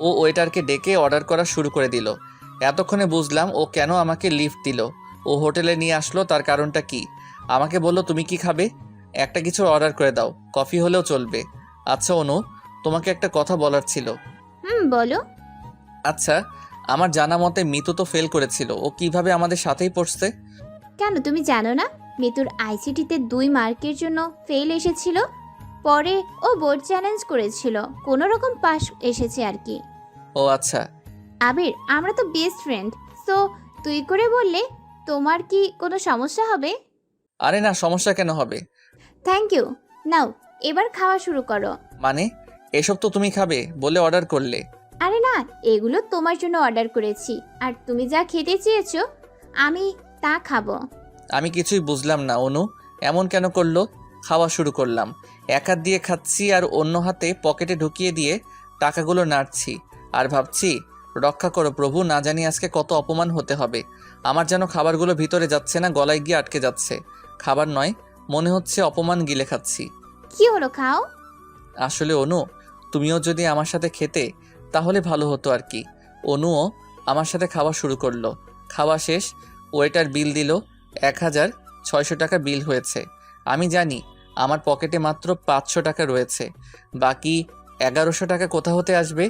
ও ওয়েটারকে ডেকে অর্ডার করা শুরু করে দিল। এতক্ষণে বুঝলাম ও কেন আমাকে লিফট দিল। ও হোটেলে নিয়ে আসলো, তার কারণটা কি? আমাকে বলল, তুমি কি খাবে? একটা কিছু অর্ডার করে দাও, কফি হলেও চলবে। আচ্ছা অনু, তোমাকে একটা কথা বলার ছিল। বলো। আচ্ছা, আমার জানা মতে মিতু তো ফেল করেছিল, ও কিভাবে আমাদের সাথেই পড়ছে? কেন তুমি জানো না? মিতুর আইসিটিতে 2 মার্কের জন্য ফেল এসেছিল। পরে ও বোর্ড চ্যালেঞ্জ করেছিল, কোনো রকম পাস এসেছে আর কি। ও আচ্ছা। আবির, আমরা তো বেস্ট ফ্রেন্ড, সো তুই করে বললে তোমার কি কোনো সমস্যা হবে? আরে না, সমস্যা কেন হবে? Thank you. নাও, এবার খাওয়া শুরু করো। মানে, এসব তো তুমি খাবে বলে অর্ডার করলে। আরে না, এগুলো তোমার জন্য অর্ডার করেছি, আর তুমি যা খেতে চেয়েছো আমি তা খাবো। আমি কিছুই বুঝলাম না অনু, এমন কেন করলো? খাওয়া শুরু করলাম, এক হাত দিয়ে খাচ্ছি আর অন্য হাতে পকেটে ঢুকিয়ে দিয়ে টাকাগুলো নাড়ছি আর ভাবছি, রক্ষা করো প্রভু, না জানি আজকে কত অপমান হতে হবে। আমার যেন খাবারগুলো ভিতরে যাচ্ছে না, গলায় গিয়ে আটকে যাচ্ছে। খাবার নয়, মনে হচ্ছে অপমান গিলে খাচ্ছি। কি হলো, খাও। আসলে অনু, তুমিও যদি আমার সাথে খেতে তাহলে ভালো হতো আর কি। অনুও আমার সাথে খাওয়া শুরু করলো। খাওয়া শেষ, ওয়েটার বিল দিল। 1600 টাকা বিল হয়েছে। আমি জানি আমার পকেটে মাত্র 500 টাকা রয়েছে, বাকি 1100 টাকা কোথা হতে আসবে?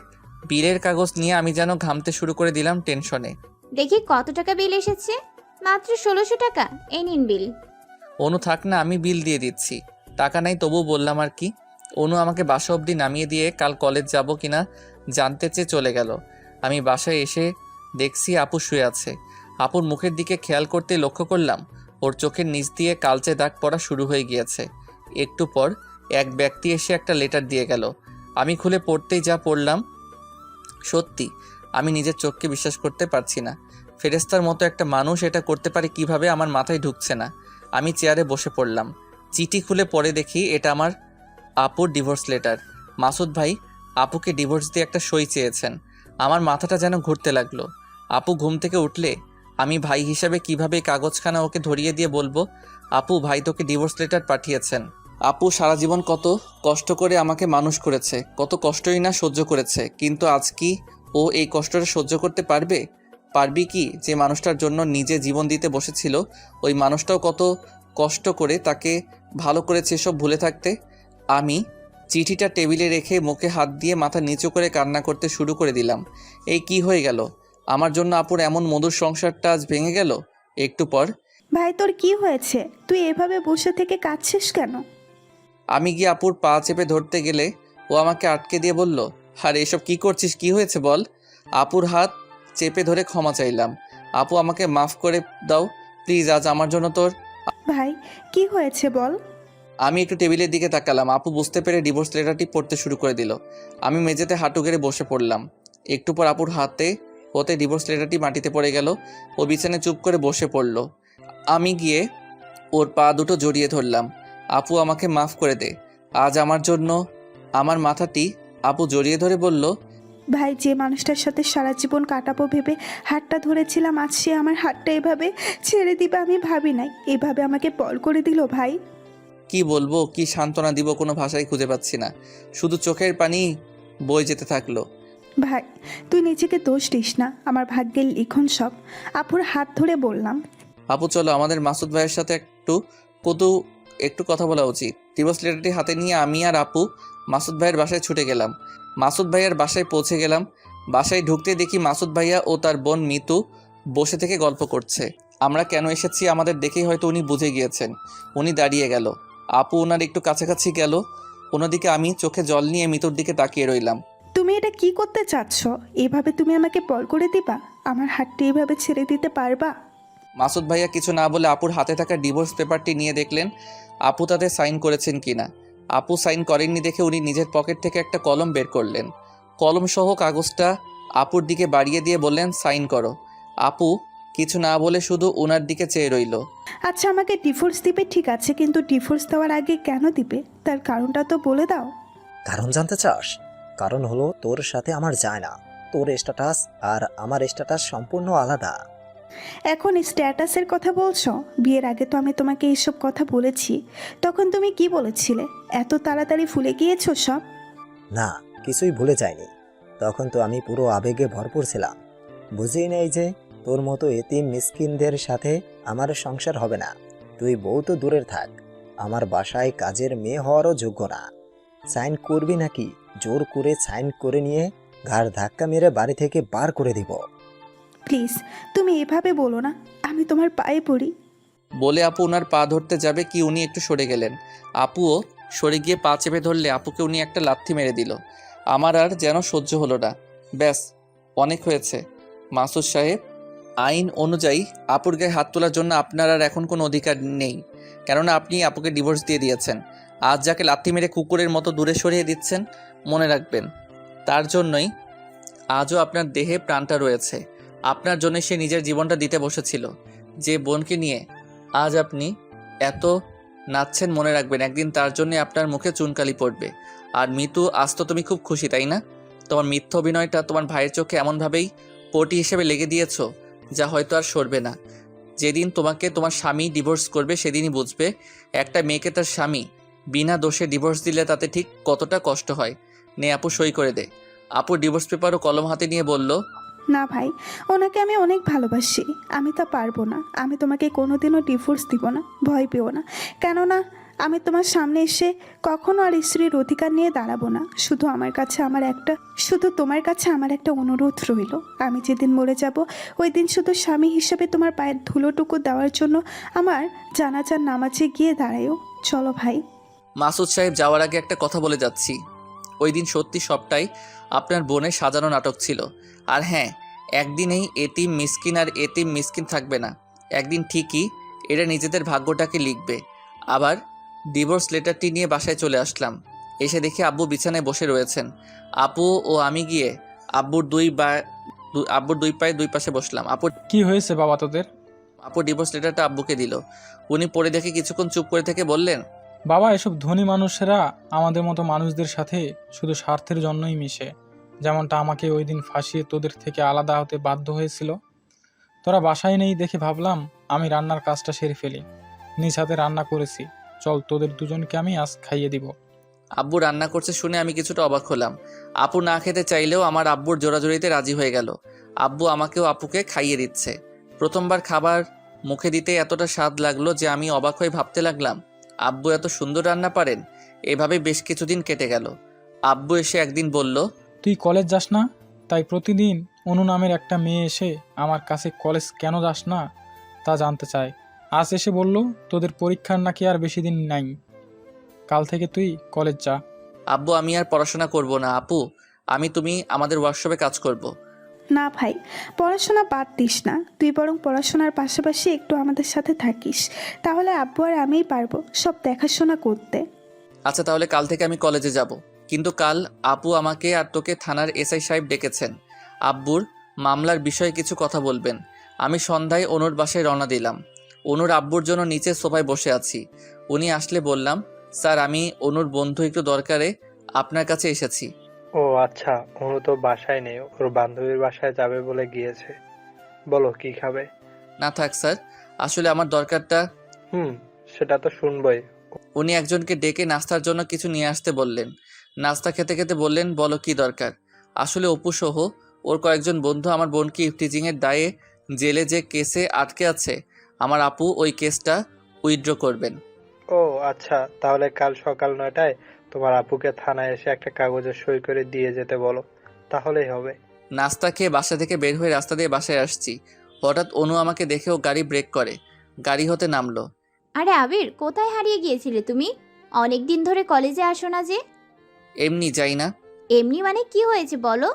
বিলের কাগজ নিয়ে আমি যেন ঘামতে শুরু করে দিলাম টেনশনে। দেখি কত টাকা বিল এসেছে। মাত্র 1600 টাকা। এই নিন বিল। অনু থাক না, আমি বিল দিয়ে দিচ্ছি। টাকা নাই তবু বললাম আর কি। অনু আমাকে বাসা অবধি নামিয়ে দিয়ে কাল কলেজ যাব কিনা জানতে চেয়ে চলে গেল। আমি বাসায় এসে দেখছি আপু শুয়ে আছে। আপুর মুখের দিকে খেয়াল করতেই লক্ষ্য করলাম ওর চোখের নিচ দিয়ে কালচে দাগ পড়া শুরু হয়ে গিয়েছে। একটু পর এক ব্যক্তি এসে একটা লেটার দিয়ে গেল। আমি খুলে পড়তেই যা পড়লাম, সত্যি আমি নিজের চোখকে বিশ্বাস করতে পারছি না। ফেরেস্তার মতো একটা মানুষ এটা করতে পারে কিভাবে, আমার মাথায় ঢুকছে না। আমি চেয়ারে বসে পড়লাম। চিঠি খুলে পড়ে দেখি এটা আমার আপুর ডিভোর্স লেটার। মাসুদ ভাই আপুকে ডিভোর্স দিয়ে একটা সই চেয়েছেন। আমার মাথাটা যেন ঘুরতে লাগলো। আপু ঘুম থেকে উঠলে আমি ভাই হিসাবে কিভাবে কাগজখানা ওকে ধরিয়ে দিয়ে বলবো, আপু ভাই তোকে ডিভোর্স লেটার পাঠিয়েছেন। আপু সারা জীবন কত কষ্ট করে আমাকে মানুষ করেছে, কত কষ্টই না সহ্য করেছে, কিন্তু আজ কি ও এই কষ্টটা সহ্য করতে পারবে? পারবি কি? যে মানুষটার জন্য নিজে জীবন দিতে বসেছিল, ওই মানুষটাও কত কষ্ট করে তাকে ভালো করেছে, এসব ভুলে থাকতে? আমি চিঠিটা টেবিলে রেখে মুখে হাত দিয়ে মাথা নিচু করে কান্না করতে শুরু করে দিলাম। এই কি হয়ে গেল? আমার জন্য আপুর এমন মধুর সংসারটা আজ ভেঙে গেল। একটু পর ভাই তোর কি হয়েছে? তুই এভাবে বসে থেকে কাঁদছিস কেন? আমি গিয়ে আপুর পা চেপে ধরতে গেলে ও আমাকে আটকে দিয়ে বলল, আরে এসব কি করছিস, কি হয়েছে বল? আপুর হাত চেপে ধরে ক্ষমা চাইলাম। আপু আমাকে মাফ করে দাও প্লিজ, আজ আমার জন্য তোর। ভাই কি হয়েছে বল। আমি একটু টেবিলের দিকে তাকালাম। আপু বুঝতে পেরে ডিভোর্স লেটারটি পড়তে শুরু করে দিল। আমি মেঝেতে হাঁটু গেড়ে বসে পড়লাম। একটু পর আপুর হাতে হতে ডিভোর্স লেটারটি মাটিতে পড়ে গেল। ও বিছানায় চুপ করে বসে পড়ল। আমি গিয়ে ওর পা দুটো জড়িয়ে ধরলাম। আপু আমাকে মাফ করে দে, আজ আমার জন্য। আমার মাথাটি আপু জড়িয়ে ধরে বলল, ভাই যে মানুষটার সাথে সারা জীবন কাটাবো ভেবে হাতটা ধরেছিলাম, আজ সে আমার হাতটা এভাবে ছেড়ে দিবে আমি ভাবি নাই। এভাবে আমাকে পর করে দিল ভাই। কি বলবো, কি সান্ত্বনা দিব, কোনো ভাষাই খুঁজে পাচ্ছি না। শুধু চোখের পানি বয়ে যেতে থাকলো। ভাই তুই নিজেকে দোষ দিস না, আমার ভাগ্যের লিখন সব। আপুর হাত ধরে বললাম। আপু চলো, আমাদের মাসুদ ভাইয়ের সাথে কতু একটু কথা বলা উচিত। ডিভোর্স লেটারটি হাতে নিয়ে আমি আর আপু মাসুদ ভাইয়ের বাসায় ছুটে গেলাম। মাসুদ ভাইয়ার বাসায় পৌঁছে গেলাম। বাসায় ঢুকতে দেখি মাসুদ ভাইয়া ও তার বোন মিতু বসে থেকে গল্প করছে। আমরা কেন এসেছি আমাদের দেখেই হয়তো উনি বুঝে গিয়েছেন। উনি দাঁড়িয়ে গেল। আপু ওনার একটু কাছাকাছি গেল। অন্যদিকে আমি চোখে জল নিয়ে মিতুর দিকে তাকিয়ে রইলাম। তুমি এটা কি করতে চাচ্ছ? এভাবে তুমি আমাকে পর করে দিবা? আমার হাতটা এভাবে ছেড়ে দিতে পারবা? মাসুদ ভাইয়া কিছু না বলে আপুর হাতে থাকা ডিভোর্স পেপারটি নিয়ে দেখলেন আপু তাতে সাইন করেছেন কিনা। আপু সাইন করেননি দেখে উনি নিজের পকেট থেকে একটা কলম বের করলেন। কলম সহ কাগজটা আপুর দিকে বাড়িয়ে দিয়ে বললেন, সাইন করো। আপু কিছু না বলে শুধু ওনার দিকে চেয়ে রইল। আচ্ছা আমাকে ডিভোর্স দিবে ঠিক আছে, কিন্তু ডিভোর্স দেওয়ার আগে কেন দিবে তার কারণটা তো বলে দাও। কারণ জানতে চাস? কারণ হলো তোর সাথে আমার যায় না। তোর স্ট্যাটাস আর আমার স্ট্যাটাস সম্পূর্ণ আলাদা। এখন স্ট্যাটাসের কথা বলছো? বিয়ের আগে তো আমি তোমাকে এইসব কথা বলেছি, তখন তুমি কি বলেছিলে? এত তাড়াতাড়ি ভুলে গিয়েছো সব? না, কিছুই ভুলে যায়নি। তখন তো আমি পুরো আবেগে ভরপুর ছিলাম। বুঝি নেই যে তোর মতো এতিম মিসকিনদের সাথে আমার সংসার হবে না। তুই বউ তো দূরের থাক, আমার বাসায় কাজের মেয়ে হওয়ারও যোগ্য না। সাইন করবি নাকি জোর করে সাইন করে নিয়ে ঘাড় ধাক্কা মেরে বাড়ি থেকে বার করে দিব। প্লিজ তুমি এভাবে বলো না, আমি তোমার পায়ে পড়ি। বলে আপু ওনার পা ধরতে যাবে কি উনি একটু সরে গেলেন। আপুও সরে গিয়ে পা চেপে ধরলে আপুকে উনি একটা লাথি মেরে দিল। আমার আর যেন সহ্য হলো না। ব্যাস, অনেক হয়েছে মাসুদ সাহেব। আইন অনুযায়ী আপুর গায়ে হাত তোলার জন্য আপনার আর এখন কোনো অধিকার নেই, কেননা আপনি আপুকে ডিভোর্স দিয়ে দিয়েছেন। আজ যাকে লাথি মেরে কুকুরের মতো দূরে সরিয়ে দিচ্ছেন, মনে রাখবেন তার জন্যই আজও আপনার দেহে প্রাণটা রয়েছে। আপনার জন্য সে নিজের জীবনটা দিতে বসেছিল। যে বোনকে নিয়ে আজ আপনি এত নাচছেন, মনে রাখবেন একদিন তার জন্য আপনার মুখে চুনকালি পড়বে। আর মিতু, আজ তো তুমি খুব খুশি তাই না? তোমার মিথ্যা অভিনয়টা তোমার ভাইয়ের চোখে এমনভাবেই পটি হিসেবে লেগে দিয়েছ যা হয়তো আর সরবে না। যেদিন তোমাকে তোমার স্বামী ডিভোর্স করবে সেদিনই বুঝবে একটা মেয়েকে তার স্বামী বিনা দোষে ডিভোর্স দিলে তাতে ঠিক কতটা কষ্ট হয়। নে আপু, সই করে দে। আপু ডিভোর্স পেপার ও কলম হাতে নিয়ে বলল, না ভাই, ওনাকে আমি অনেক ভালোবাসি, আমি তা পারবো না। আমি তোমাকে কোনোদিনও ডিভোর্স দিব না, ভয় পেও না। কেননা আমি তোমার সামনে এসে কখনো আর স্ত্রীর অধিকার নিয়ে দাঁড়াবো না। শুধু তোমার কাছে আমার একটা অনুরোধ রইল। আমি যেদিন মরে যাব ওই দিন শুধু স্বামী হিসেবে তোমার পায়ের ধুলোটুকু দেওয়ার জন্য আমার জানাজার নামাজে গিয়ে দাঁড়ায়ও। চলো ভাই। মাসুদ সাহেব যাওয়ার আগে একটা কথা বলে যাচ্ছি। ওই দিন সত্যি সবটাই আপনার বোনের সাজানো নাটক ছিল। আর হ্যাঁ, একদিনেই এতিম মিসকিন আর এতিম মিসকিন থাকবে না। একদিন ঠিকই এরা নিজেদের ভাগ্যটাকে লিখবে। আবার ডিভোর্স লেটারটি নিয়ে বাসায় চলে আসলাম। এসে দেখি আব্বু বিছানায় বসে রয়েছেন। আপু ও আমি গিয়ে আব্বুর দুই পায়ে দুই পাশে বসলাম। কি হয়েছে বাবা তোদের? আপু ডিভোর্স লেটারটা আব্বুকে দিল। উনি পড়ে দেখে কিছুক্ষণ চুপ করে থেকে বললেন, বাবা, এসব ধনী মানুষেরা আমাদের মতো মানুষদের সাথে শুধু স্বার্থের জন্যই মিশে। যেমনটা আমাকে ওই দিন ফাঁসিয়ে তোদের থেকে আলাদা হতে বাধ্য হয়েছিল। তোরা বাসায় নেই দেখে ভাবলাম আমি রান্নার কাজটা সেরে ফেলি। নিজ হাতে রান্না করেছি, চল তোদের দুজনকে আমি আজ খাইয়ে দিব। আব্বু রান্না করছে শুনে আমি কিছুটা অবাক হলাম। আপু না খেতে চাইলেও আমার আব্বুর জোরাজোরিতে রাজি হয়ে গেল। আব্বু আমাকেও আপুকে খাইয়ে দিচ্ছে। প্রথমবার খাবার মুখে দিতে এতটা স্বাদ লাগলো যে আমি অবাক হয়ে ভাবতে লাগলাম, আব্বু এত সুন্দর রান্না পারেন। এভাবে বেশ কিছুদিন কেটে গেল। আব্বু এসে একদিন বলল, তুই কলেজ যাস না, তাই প্রতিদিন অনু নামের একটা মেয়ে এসে আমার কাছে কলেজ কেন যাস না তা জানতে চায়। আজ এসে বলল তোদের পরীক্ষার নাকি আর বেশি দিন নাই, কাল থেকে তুই কলেজ যা। আব্বু আমি আর পড়াশোনা করব না আপু, তুমি আমাদের ওয়ার্কশপে কাজ করব। না ভাই, পড়াশোনা বাদ দিস না, তুই বরং পড়াশোনার পাশাপাশি একটু আমাদের সাথে থাকিস। তাহলে আব্বু আর আমিই পারবো সব দেখাশোনা করতে। আচ্ছা তাহলে কাল থেকে আমি কলেজে যাব। কিন্তু কাল আপু আমাকে আর তোকে থানার এসআই সাহেব ডেকেছেন। আব্বুর মামলার বিষয়ে কিছু কথা বলবেন। আমি সন্ধ্যায় অনুর বাসায় রওনা দিলাম। অনুর আব্বুর জন্য নিচে সোফায় বসে আছি। উনি আসলে বললাম, স্যার আমি অনুর বন্ধু, একটু দরকারে আপনার কাছে এসেছি। ও আচ্ছা, অনু তো বাসায় নেই, ওর বান্ধবীর বাসায় যাবে বলে গিয়েছে। বলো কি খাবে? না থাক স্যার, আসলে আমার দরকারটা। সেটা তো শুনবই। উনি একজনকে ডেকে নাস্তার জন্য কিছু নিয়ে আসতে বললেন। নাস্তা খেতে খেতে বললেন, বলো কি দরকার। আসলে অপু সহ ওর কয়েকজন বন্ধু আমার বোনকে ইফটিজিংয়ের দায়ে জেলে যে কেসে আটকে আছে, আমার আপু ওই কেসটা উইথড্র করবেন। ও আচ্ছা, তাহলে কাল সকাল 9টায় তোমার আপুকে থানায় এসে একটা কাগজে সই করে দিয়ে যেতে বলো, তাহলেই হবে। নাস্তা খেয়ে বাসা থেকে বের হয়ে রাস্তা দিয়ে বাসায় আসছি। হঠাৎ অনু আমাকে দেখেও গাড়ি ব্রেক করে গাড়ি হতে নামলো। আরে আবির, কোথায় হারিয়ে গিয়েছিলে তুমি? অনেক দিন ধরে কলেজে আসো না যে। এমনি যাই না। এমনি মানে কি হয়েছে বলো?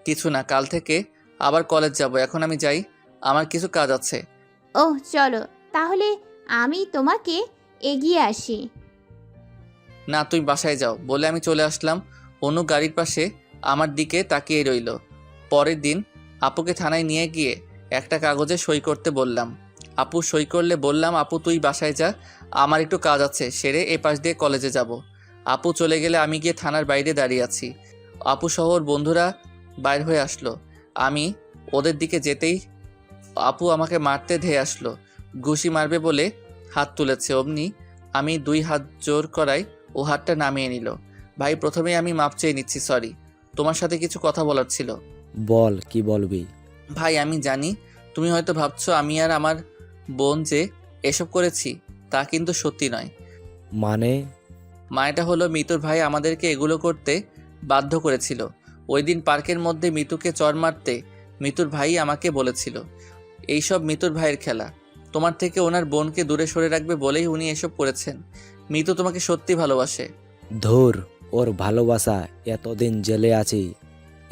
কিছু না, কাল থেকে আবার কলেজ যাব। এখন আমি যাই, আমার কিছু কাজ আছে। ওহ চলো, তাহলে আমি তোমাকে এগিয়ে আসি। না তুমি বাসায় যাও বলে আমি চলে আসলাম। অনু গাড়ির পাশে আমার দিকে তাকিয়ে রইল। পরের দিন আপুকে থানায় নিয়ে গিয়ে একটা কাগজে সই করতে বললাম। আপু সই করলে বললাম, আপু তুই বাসায় যা, আমার একটু কাজ আছে, সেরে এ পাশ দিয়ে কলেজে যাব। আপু চলে গেলে আমি গিয়ে থানার বাইরে দাঁড়িয়ে আছি। আপু সহ ওর বন্ধুরা বাইর হয়ে আসলো। আমি ওদের দিকে যেতেই আপু আমাকে মারতে ধেয়ে আসলো। ঘুষি মারবে বলে হাত তুলেছে, অমনি আমি 2 হাত জোর করাই ও হাতটা নামিয়ে নিল। ভাই প্রথমেই আমি মাপ চেয়ে নিচ্ছি, সরি। তোমার সাথে কিছু কথা বলার ছিল। বল, কি বলবি? ভাই আমি জানি তুমি হয়তো ভাবছো আমি আর আমার বোন যে এসব করেছি, তা কিন্তু সত্যি নয়। মানে? মানেটা হলো মিতুর ভাই আমাদেরকে এগুলো করতে বাধ্য করেছিল। ওই দিন পার্কের মধ্যে মিতুকে চড় মারতে মিতুর ভাই আমাকে বলেছিল এইসব মিতুর ভাইয়ের খেলা, তোমার থেকে ওনার বোনকে দূরে সরে রাখবে বলেই উনি এসব করেছেন। মিতু তোমাকে সত্যি ভালোবাসে। ধুর, ওর ভালোবাসা, এতদিন জেলে আছি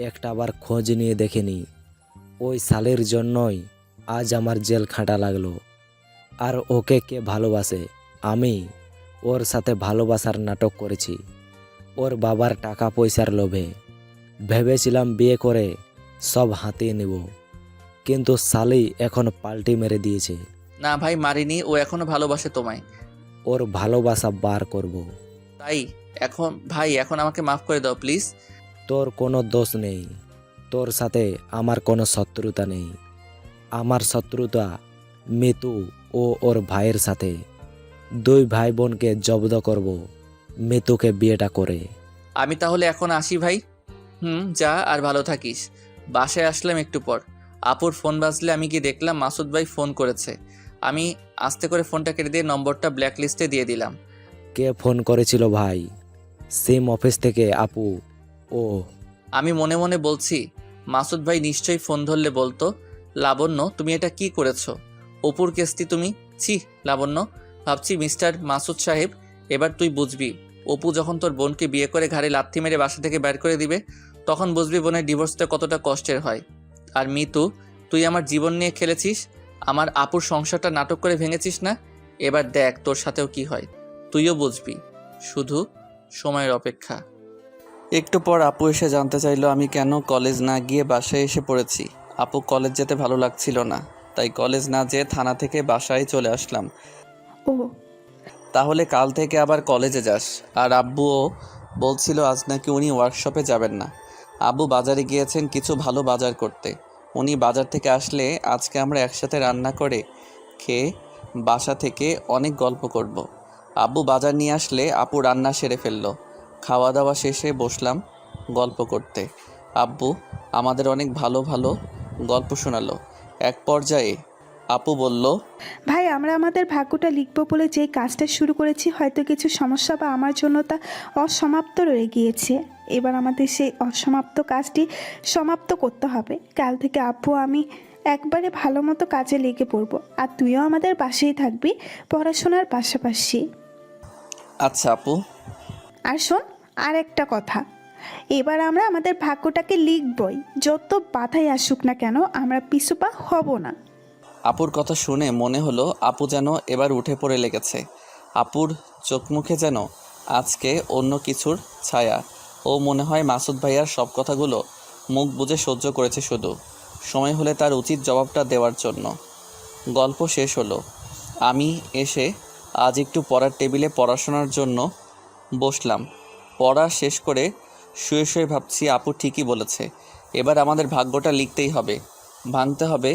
একটাবার খোঁজ নিয়ে দেখিনি। ওই সালের জন্যই আজ আমার জেল খাটা লাগলো। আর ওকে কে ভালোবাসে? আমি ওর সাথে ভালোবাসার নাটক করেছি ওর বাবার টাকা পয়সার লোভে। ভেবেছিলাম বিয়ে করে সব হাতিয়ে নেব, কিন্তু সালি এখন পাল্টি মেরে দিয়েছে। না ভাই মারিনি, ও এখনো ভালোবাসে তোমায়। ওর ভালোবাসা বার করব। তাই এখন ভাই এখন আমাকে মাফ করে দাও প্লিজ। তোর কোনো দোষ নেই, তোর সাথে আমার কোনো শত্রুতা নেই। আমার শত্রুতা মিতু ও ওর ভাইয়ের সাথে। দুই ভাই বোনকে জব্দ করব মিতুকে বিয়েটা করে। আমি তাহলে এখন আসি ভাই। যা, আর ভালো থাকিস। বাসায় আসলাম একটু পর, আপুর ফোন বাজলে আমি গিয়ে দেখলাম মাসুদ ভাই ফোন করেছে। আমি আস্তে করে ফোনটা কেটে দিয়ে নম্বরটা ব্ল্যাক লিস্টে দিয়ে দিলাম। কে ফোন করেছিল ভাই? সেম অফিস থেকে আপু? ও, আমি মনে মনে বলছি মাসুদ ভাই নিশ্চয়ই ফোন ধরলে বলতো লাবণ্য তুমি এটা কি করেছো, অপুর কেসটি তুমি। ছি লাবণ্য, ভাবছি মিস্টার মাসুদ সাহেব, এবার তুই বুঝবি অপু যখন তোর বোনকে বিয়ে করে ঘাড়ে লাথি মেরে বাসা থেকে বের করে দিবে, তখন বুঝবি বোনের ডিভোর্সটা কতটা কষ্টের হয়। আর মিতু, তুই আমার জীবন নিয়ে খেলেছিস, আমার আপুর সংসারটা নাটক করে ভেঙেছিস না। এবার দেখ তোর সাথেও কি হয়, তুইও বুঝবি। শুধু সময়ের অপেক্ষা। একটু পর আপু এসে জানতে চাইলো আমি কেন কলেজ না গিয়ে বাসায় এসে পড়েছি। আপু কলেজ যেতে ভালো লাগছিল না, তাই কলেজ না যেয়ে থানা থেকে বাসায় চলে আসলাম। ও, তাহলে কাল থেকে আবার কলেজে যাস। আর আব্বুও বলছিল আজ নাকি উনি ওয়ার্কশপে যাবেন না, আব্বু বাজারে গিয়েছেন কিছু ভালো বাজার করতে। উনি বাজার থেকে আসলে আজকে আমরা একসাথে রান্না করে খেয়ে বাসা থেকে অনেক গল্প করব। আব্বু বাজার নিয়ে আসলে আপু রান্না সেরে ফেললো। খাওয়া দাওয়া শেষে বসলাম গল্প করতে। আব্বু আমাদের অনেক ভালো ভালো গল্প শোনালো। এক পর্যায়ে আপু বলল, ভাই আমরা আমাদের ভাগ্যটা লিখবো বলে যে কাজটা শুরু করেছি, হয়তো কিছু সমস্যা বা আমার জন্য তা অসমাপ্ত রয়ে গিয়েছে। এবার আমাদের সেই অসমাপ্ত কাজটি সমাপ্ত করতে হবে। কাল থেকে আব্বু আমি একবারে ভালো মতো কাজে লেগে পড়বো, আর তুইও আমাদের পাশেই থাকবি পড়াশোনার পাশাপাশি। আচ্ছা আপু। আর শোন, আর একটা কথা, এবার আমরা আমাদের ভাগ্যটাকে লিখবই, যত বাধাই আসুক না কেন আমরা পিছুপা হব না। আপুর কথা শুনে মনে হলো আপু যেন এবার উঠে পড়ে লেগেছে। আপুর চোখ মুখে যেন আজকে অন্য কিছুর ছায়া। ও মনে হয় মাসুদ ভাইয়ার সব কথাগুলো মুখ বুজে সহ্য করেছে, শুধু সময় হলে তার উচিত জবাবটা দেওয়ার জন্য। গল্প শেষ হলো। আমি এসে আজ একটু পড়ার টেবিলে পড়াশোনার জন্য বসলাম। পড়া শেষ করে শুয়ে শুয়ে ভাবছি আপু ঠিকই বলেছে, এবার আমাদের ভাগ্যটা লিখতেই হবে, ভাঙতে হবে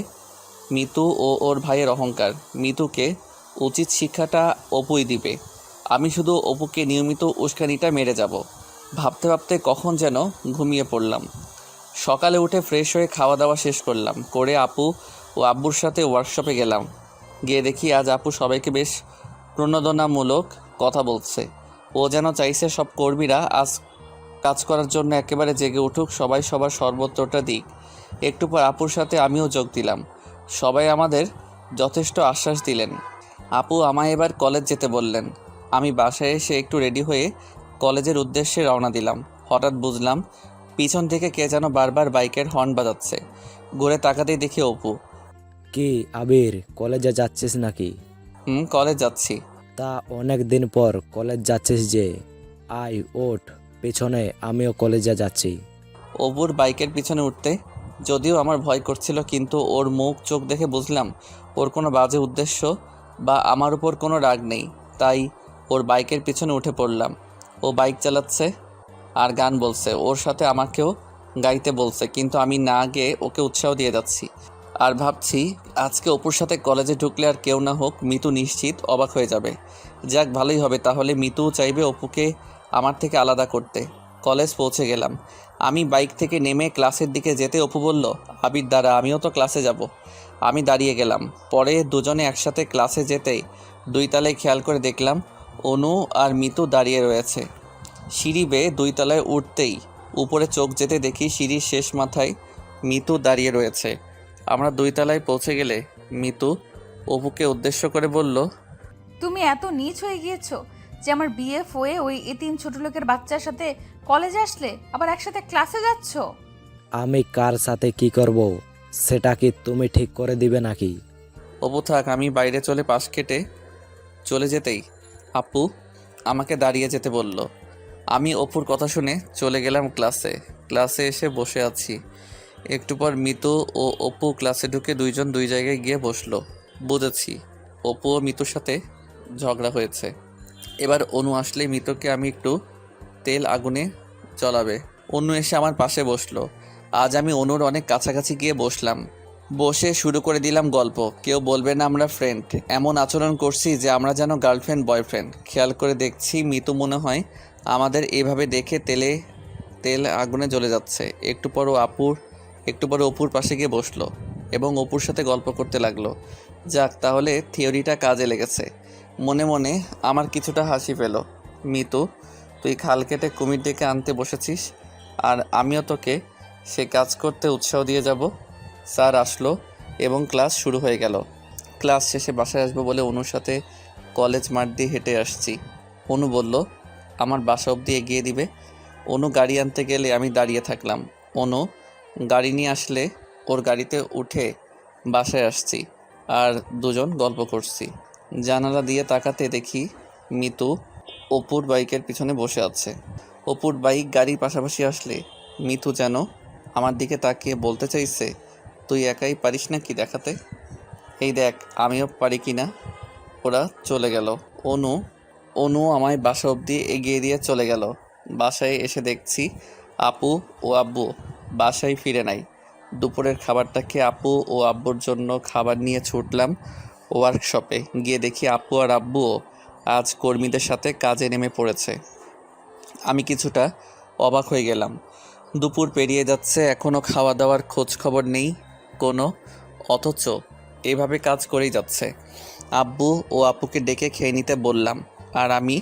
মিতু ও ওর ভাইয়ের অহংকার। মিতুকে উচিত শিক্ষাটা অপুই দিবে, আমি শুধু অপুকে নিয়মিত উস্কানিটা মেরে যাব। ভাবতে ভাবতে কখন যেন ঘুমিয়ে পড়লাম। সকালে উঠে ফ্রেশ হয়ে খাওয়া দাওয়া শেষ করলাম, করে আপু ও আব্বুর সাথে ওয়ার্কশপে গেলাম। গিয়ে দেখি আজ আপু সবাইকে বেশ প্রণোদনামূলক কথা বলছে। ও যেন চাইছে সব কর্মীরা আজ কাজ করার জন্য একেবারে জেগে উঠুক, সবাই সবার সর্বোচ্চটা দিক। একটু পর আপুর সাথে আমিও যোগ দিলাম। সবাই আমাদের যথেষ্ট আশ্বাস দিলেন। আপু আমায় এবার কলেজ যেতে বললেন। আমি বাসায় এসে একটু রেডি হয়ে কলেজের উদ্দেশ্যে রওনা দিলাম। হঠাৎ বুঝলাম পিছন থেকে কে যেন বারবার বাইকের হর্ন বাজাচ্ছে। ঘুরে তাকাতেই দেখি অপু। কি আবির, কলেজে যাচ্ছিস নাকি? কলেজ যাচ্ছি। তা অনেক দিন পর কলেজ যাচ্ছিস যে, আয় ওঠ পেছনে, আমিও কলেজে যাচ্ছি। অপুর বাইকের পিছনে উঠতে যদিও আমার ভয় করছিল, কিন্তু ওর মুখ চোখ দেখে বুঝলাম ওর কোনো বাজে উদ্দেশ্য বা আমার উপর কোনো রাগ নেই। তাই ওর বাইকের পিছনে উঠে পড়লাম। ও বাইক চালাচ্ছে আর গান বলছে, ওর সাথে আমাকেও গাইতে বলছে, কিন্তু আমি না গেয়ে ওকে উৎসাহ দিয়ে যাচ্ছি। আর ভাবছি আজকে অপুর সাথে কলেজে ঢুকলে আর কেউ না হোক মিতু নিশ্চিত অবাক হয়ে যাবে। যাক ভালোই হবে, তাহলে মিতুও চাইবে অপুকে আমার থেকে আলাদা করতে। কলেজ পৌঁছে গেলাম। আমি বাইক থেকে নেমে ক্লাসের দিকে যেতে অপু বলল, আবির দাঁড়া, আমিও তো ক্লাসে যাব। আমি দাঁড়িয়ে গেলাম। পরে দুজনে একসাথে ক্লাসে যেতেই 2 তলায় খেয়াল করে দেখলাম অনু আর মিতু দাঁড়িয়ে রয়েছে। সিঁড়ি বেয়ে 2 তলায় উঠতেই উপরে চোখ যেতে দেখি সিঁড়ির শেষ মাথায় মিতু দাঁড়িয়ে রয়েছে। আমরা 2 তলায় পৌঁছে গেলে মিতু অপুকে উদ্দেশ্য করে বলল, তুমি এত নীচ হয়ে গিয়েছো যে আমার বিএফ হয়ে ওই এতিম ছোট লোকের বাচ্চার সাথে কলেজে আসলে, আবার একসাথে ক্লাসে যাচ্ছো। আমি কার সাথে কি করব সেটা কি তুমি ঠিক করে দিবে নাকি? অপু থাক, আমি বাইরে চলে পাশ কেটে চলে যেতেই আপু আমাকে দাঁড়িয়ে যেতে বলল। আমি অপুর কথা শুনে চলে গেলাম ক্লাসে এসে বসে আছি। একটু পর মিতু ও অপু ক্লাসে ঢুকে দুইজন দুই জায়গায় গিয়ে বসলো। বুঝেছি অপু ও মিতুর সাথে ঝগড়া হয়েছে। এবার অনু আসলে মিতুকে আমি একটু তেল আগুনে জ্বলাবে। অনু এসে আমার পাশে বসলো। আজ আমি অনুর অনেক কাছাকাছি গিয়ে বসলাম। বসে শুরু করে দিলাম গল্প। কেউ বলবে না আমরা ফ্রেন্ড, এমন আচরণ করছি যে আমরা যেন গার্লফ্রেন্ড বয়ফ্রেন্ড। খেয়াল করে দেখছি মিতু মনে হয় আমাদের এভাবে দেখে তেল আগুনে জ্বলে যাচ্ছে। একটু পর অপুর পাশে গিয়ে বসলো এবং অপুর সাথে গল্প করতে লাগলো। যাক, তাহলে থিওরিটা কাজে লেগেছে। মনে মনে আমার কিছুটা হাসি পেল। মিতু, তুই খাল কেটে কুমির ডেকে আনতে বসেছিস, আর আমিও তোকে সে কাজ করতে উৎসাহ দিয়ে যাব। স্যার আসলো এবং ক্লাস শুরু হয়ে গেল। ক্লাস শেষে বাসায় আসবো বলে অনুর সাথে কলেজ মাঠ দিয়ে হেঁটে আসছি। অনু বলল আমার বাসা অবধি এগিয়ে দিবে। অনু গাড়ি আনতে গেলে আমি দাঁড়িয়ে থাকলাম। অনু গাড়ি নিয়ে আসলে ওর গাড়িতে উঠে বাসায় আসছি আর দুজন গল্প করছি। জানালা দিয়ে তাকাতে দেখি মিতু অপুর বাইকের পিছনে বসে আছে। অপুর বাইক গাড়ির পাশাপাশি আসলে মিতু যেন আমার দিকে তাকিয়ে বলতে চাইছে, তুই একাই পারিস না কি দেখাতে? এই দেখ আমিও পারি কি না। ওরা চলে গেল। অনু আমায় বাসা অবধি এগিয়ে দিয়ে চলে গেল। বাসায় এসে দেখছি আপু ও আব্বু বাসায় ফিরে নাই। দুপুরের খাবারটা খেয়ে আপু ও আব্বুর জন্য খাবার নিয়ে ছুটলাম ওয়ার্কশপে। গিয়ে দেখি আপু আর আব্বুও আজ কর্মীদের সাথে কাজে নেমে পড়েছে। আমি কিছুটা অবাক হয়ে গেলাম। দুপুর পেরিয়ে যাচ্ছে, এখনও খাওয়া দাওয়ার খোঁজ খবর নেই কোনো, অথচ এভাবে কাজ করেই যাচ্ছে। আব্বু ও আপুকে ডেকে খেয়ে নিতে বললাম, আর আমি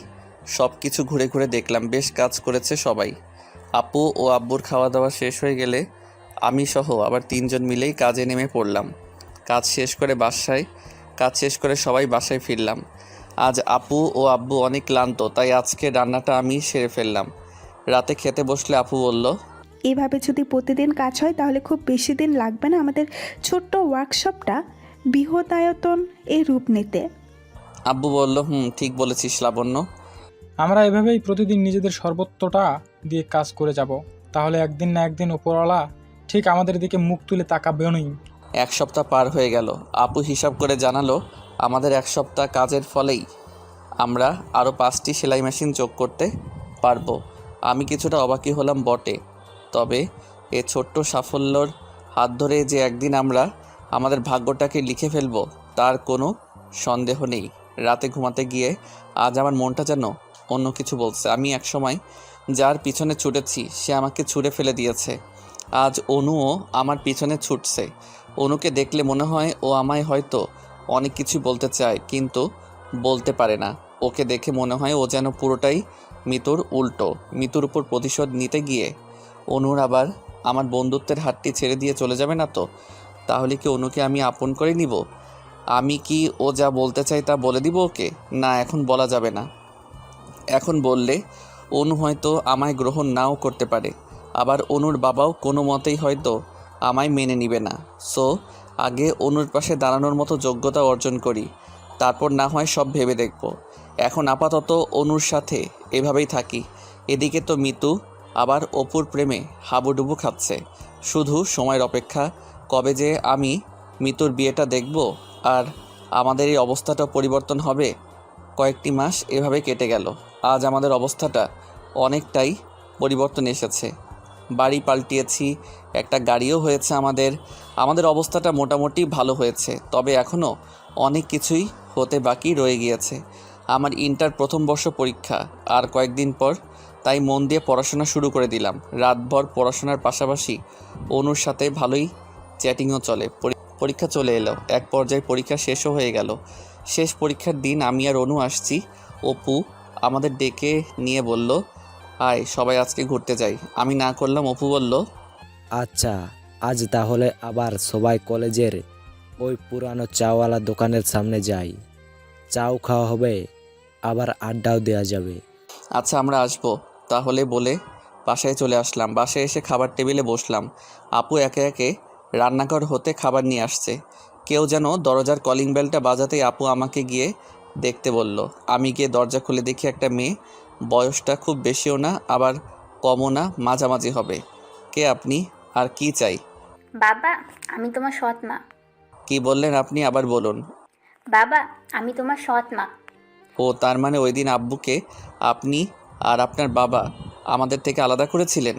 সব কিছু ঘুরে ঘুরে দেখলাম। বেশ কাজ করেছে সবাই। আপু ও আব্বুর খাওয়া দাওয়া শেষ হয়ে গেলে আমি সহ আবার 3 জন মিলেই কাজে নেমে পড়লাম। কাজ শেষ করে সবাই বাসায় ফিরলাম। আজ আপু ও আব্বু অনেক ক্লান্ত, তাই আজকে রান্নাটা আমি সেরে ফেললাম। রাতে খেতে বসলে আপু বলল, এভাবে যদি প্রতিদিন কাজ হয় তাহলে খুব বেশি দিন লাগবে না আমাদের ছোট্ট ওয়ার্কশপটা বৃহদায়তন এই রূপ নিতে। আব্বু বলল, ঠিক বলেছিস লাবণ্য। আমরা এভাবেই প্রতিদিন নিজেদের সর্বোচ্চটা দিয়ে কাজ করে যাব, তাহলে একদিন না একদিন উপরওয়ালা ঠিক আমাদের দিকে মুখ তুলে তাকাবেনই। 1 সপ্তাহ পার হয়ে গেল। আপু হিসাব করে জানালো আমাদের 1 সপ্তাহ কাজের ফলেই আমরা আরও 5টি সেলাই মেশিন যোগ করতে পারবো। আমি কিছুটা অবাকই হলাম বটে, তবে এ ছোট্ট সাফল্যর হাত ধরে যে একদিন আমরা আমাদের ভাগ্যটাকে লিখে ফেলবো তার কোনো সন্দেহ নেই। রাতে ঘুমাতে গিয়ে আজ আমার মনটা যেন অন্য কিছু বলছে। আমি একসময় যার পিছনে ছুটেছি সে আমাকে ছুঁড়ে ফেলে দিয়েছে। আজ অনুও আমার পিছনে ছুটছে। অনুকে দেখলে মনে হয় ও আমায় হয়তো অনেক কিছু বলতে চায় কিন্তু বলতে পারে না। ওকে দেখে মনে হয় ও যেন পুরোটাই মিতুর উল্টো। মিতুর উপর প্রতিশোধ নিতে গিয়ে অনুর আবার আমার বন্ধুত্বের হাতটি ছেড়ে দিয়ে চলে যাবে না তো? তাহলে কি অনুকে আমি আপন করে নিব? আমি কি ও যা বলতে চাই তা বলে দিব ওকে? না, এখন বলা যাবে না। এখন বললে অনু হয়তো আমায় গ্রহণ নাও করতে পারে, আবার অনুর বাবাও কোনো মতেই হয়তো আমায় মেনে নিবে না। সো আগে অনুর পাশে দাঁড়ানোর মতো যোগ্যতা অর্জন করি, তারপর না হয় সব ভেবে দেখব। এখন আপাতত অনুর সাথে এভাবেই থাকি। এদিকে তো মিতু আবার অপুর প্রেমে হাবুডুবু খাচ্ছে। শুধু সময়ের অপেক্ষা, কবে যে আমি মিতুর বিয়েটা দেখব আর আমাদের এই অবস্থাটা পরিবর্তন হবে। কয়েকটি মাস এভাবে কেটে গেল। আজ আমাদের অবস্থাটা অনেকটাই পরিবর্তন এসেছে। বাড়ি পাল্টিয়েছি, একটা গাড়িও হয়েছে। আমাদের অবস্থাটা মোটামুটি ভালো হয়েছে, তবে এখনও অনেক কিছুই হতে বাকি রয়ে গিয়েছে। আমার ইন্টার প্রথম বর্ষ পরীক্ষা, আর কয়েকদিন পর তাই মন দিয়ে পড়াশোনা শুরু করে দিলাম। রাতভর পড়াশোনার পাশাপাশি অনুর সাথে ভালোই চ্যাটিংও চলে। পরীক্ষা চলে এলো, এক পর্যায়ে পরীক্ষা শেষও হয়ে গেল। শেষ পরীক্ষার দিন আমি আর অনু আসছি। অপু আমাদের ডেকে নিয়ে বলল, আয় সবাই আজকে ঘুরতে যাই। আমি না করলাম। অপু বলল, আচ্ছা, আজ তাহলে আবার সবাই কলেজের ওই পুরানো চাওয়ালা দোকানের সামনে যাই। চাও খাওয়া হবে, আবার আড্ডাও দেওয়া যাবে। আচ্ছা আমরা আসবো তাহলে বলে বাসায় চলে আসলাম। বাসায় এসে খাবার টেবিলে বসলাম। আপু একে একে রান্নাঘর হতে খাবার নিয়ে আসছে। কেউ যেন দরজার কলিং বেলটা বাজাতেই আপু আমাকে গিয়ে দেখতে বলল। আমি গিয়ে দরজা খুলে দেখি একটা মেয়ে, বয়সটা খুব বেশিও না আবার কমও না, মাঝামাঝি হবে। কে আপনি আর কি চাই? বাবা, আমি তোমার সৎ মা। কি বললেন আপনি? আবার বলুন। বাবা, আমি তোমার সৎ মা। ও তার মানে ওই দিন আব্বুকে আপনি আর আপনার বাবা আমাদের থেকে আলাদা করেছিলেন,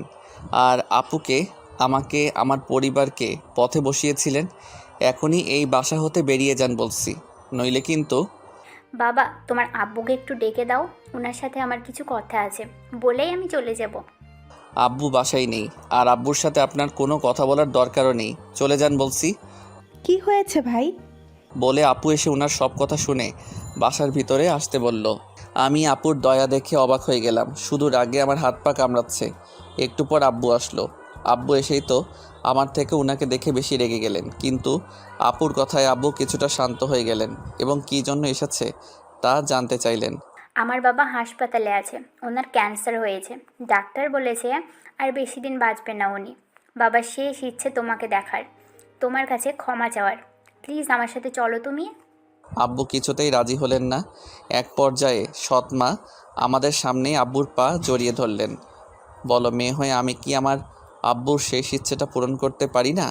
আর আপুকে, আমাকে, আমার পরিবারকে পথে বসিয়েছিলেন। এখনই এই বাসা হতে বেরিয়ে যান বলছি, নইলে কিন্তু। বাবা, তোমার আব্বুকে একটু ডেকে দাও, ওনার সাথে আমার কিছু কথা আছে, বলেই আমি চলে যাব। আব্বু বাসায় নেই, আর আব্বুর সাথে আপনার কোনো কথা বলার দরকারও নেই, চলে যান বলছি। কি হয়েছে ভাই? বলে আপু এসে ওনার সব কথা শুনে বাসার ভিতরে আসতে বলল। আমি আপুর দয়া দেখে অবাক হয়ে গেলাম। শুধু রাগে আমার হাত পা কামড়াচ্ছে। একটু পর আব্বু আসলো। আব্বু এসেই তো আমার থেকে ওনাকে দেখে বেশি রেগে গেলেন, কিন্তু আপুর কথায় আব্বু কিছুটা শান্ত হয়ে গেলেন এবং কী জন্য এসেছে তা জানতে চাইলেন। আমার বাবা হাসপাতালে আছে, ওনার ক্যান্সার হয়েছে। ডাক্তার বলেছে আর বেশি দিন বাঁচবে না উনি। বাবার শেষ ইচ্ছে তোমাকে দেখার, তোমার কাছে ক্ষমা চাওয়ার। প্লিজ আমার সাথে চলো তুমি। আব্বু কিছুতেই রাজি হলেন না। এক পর্যায়ে সৎমা আমাদের সামনেই আব্বুর পা জড়িয়ে ধরলেন। বলো, মেয়ে হয়ে আমি কি আমার আব্বুর শেষ ইচ্ছেটা পূরণ করতে পারি না?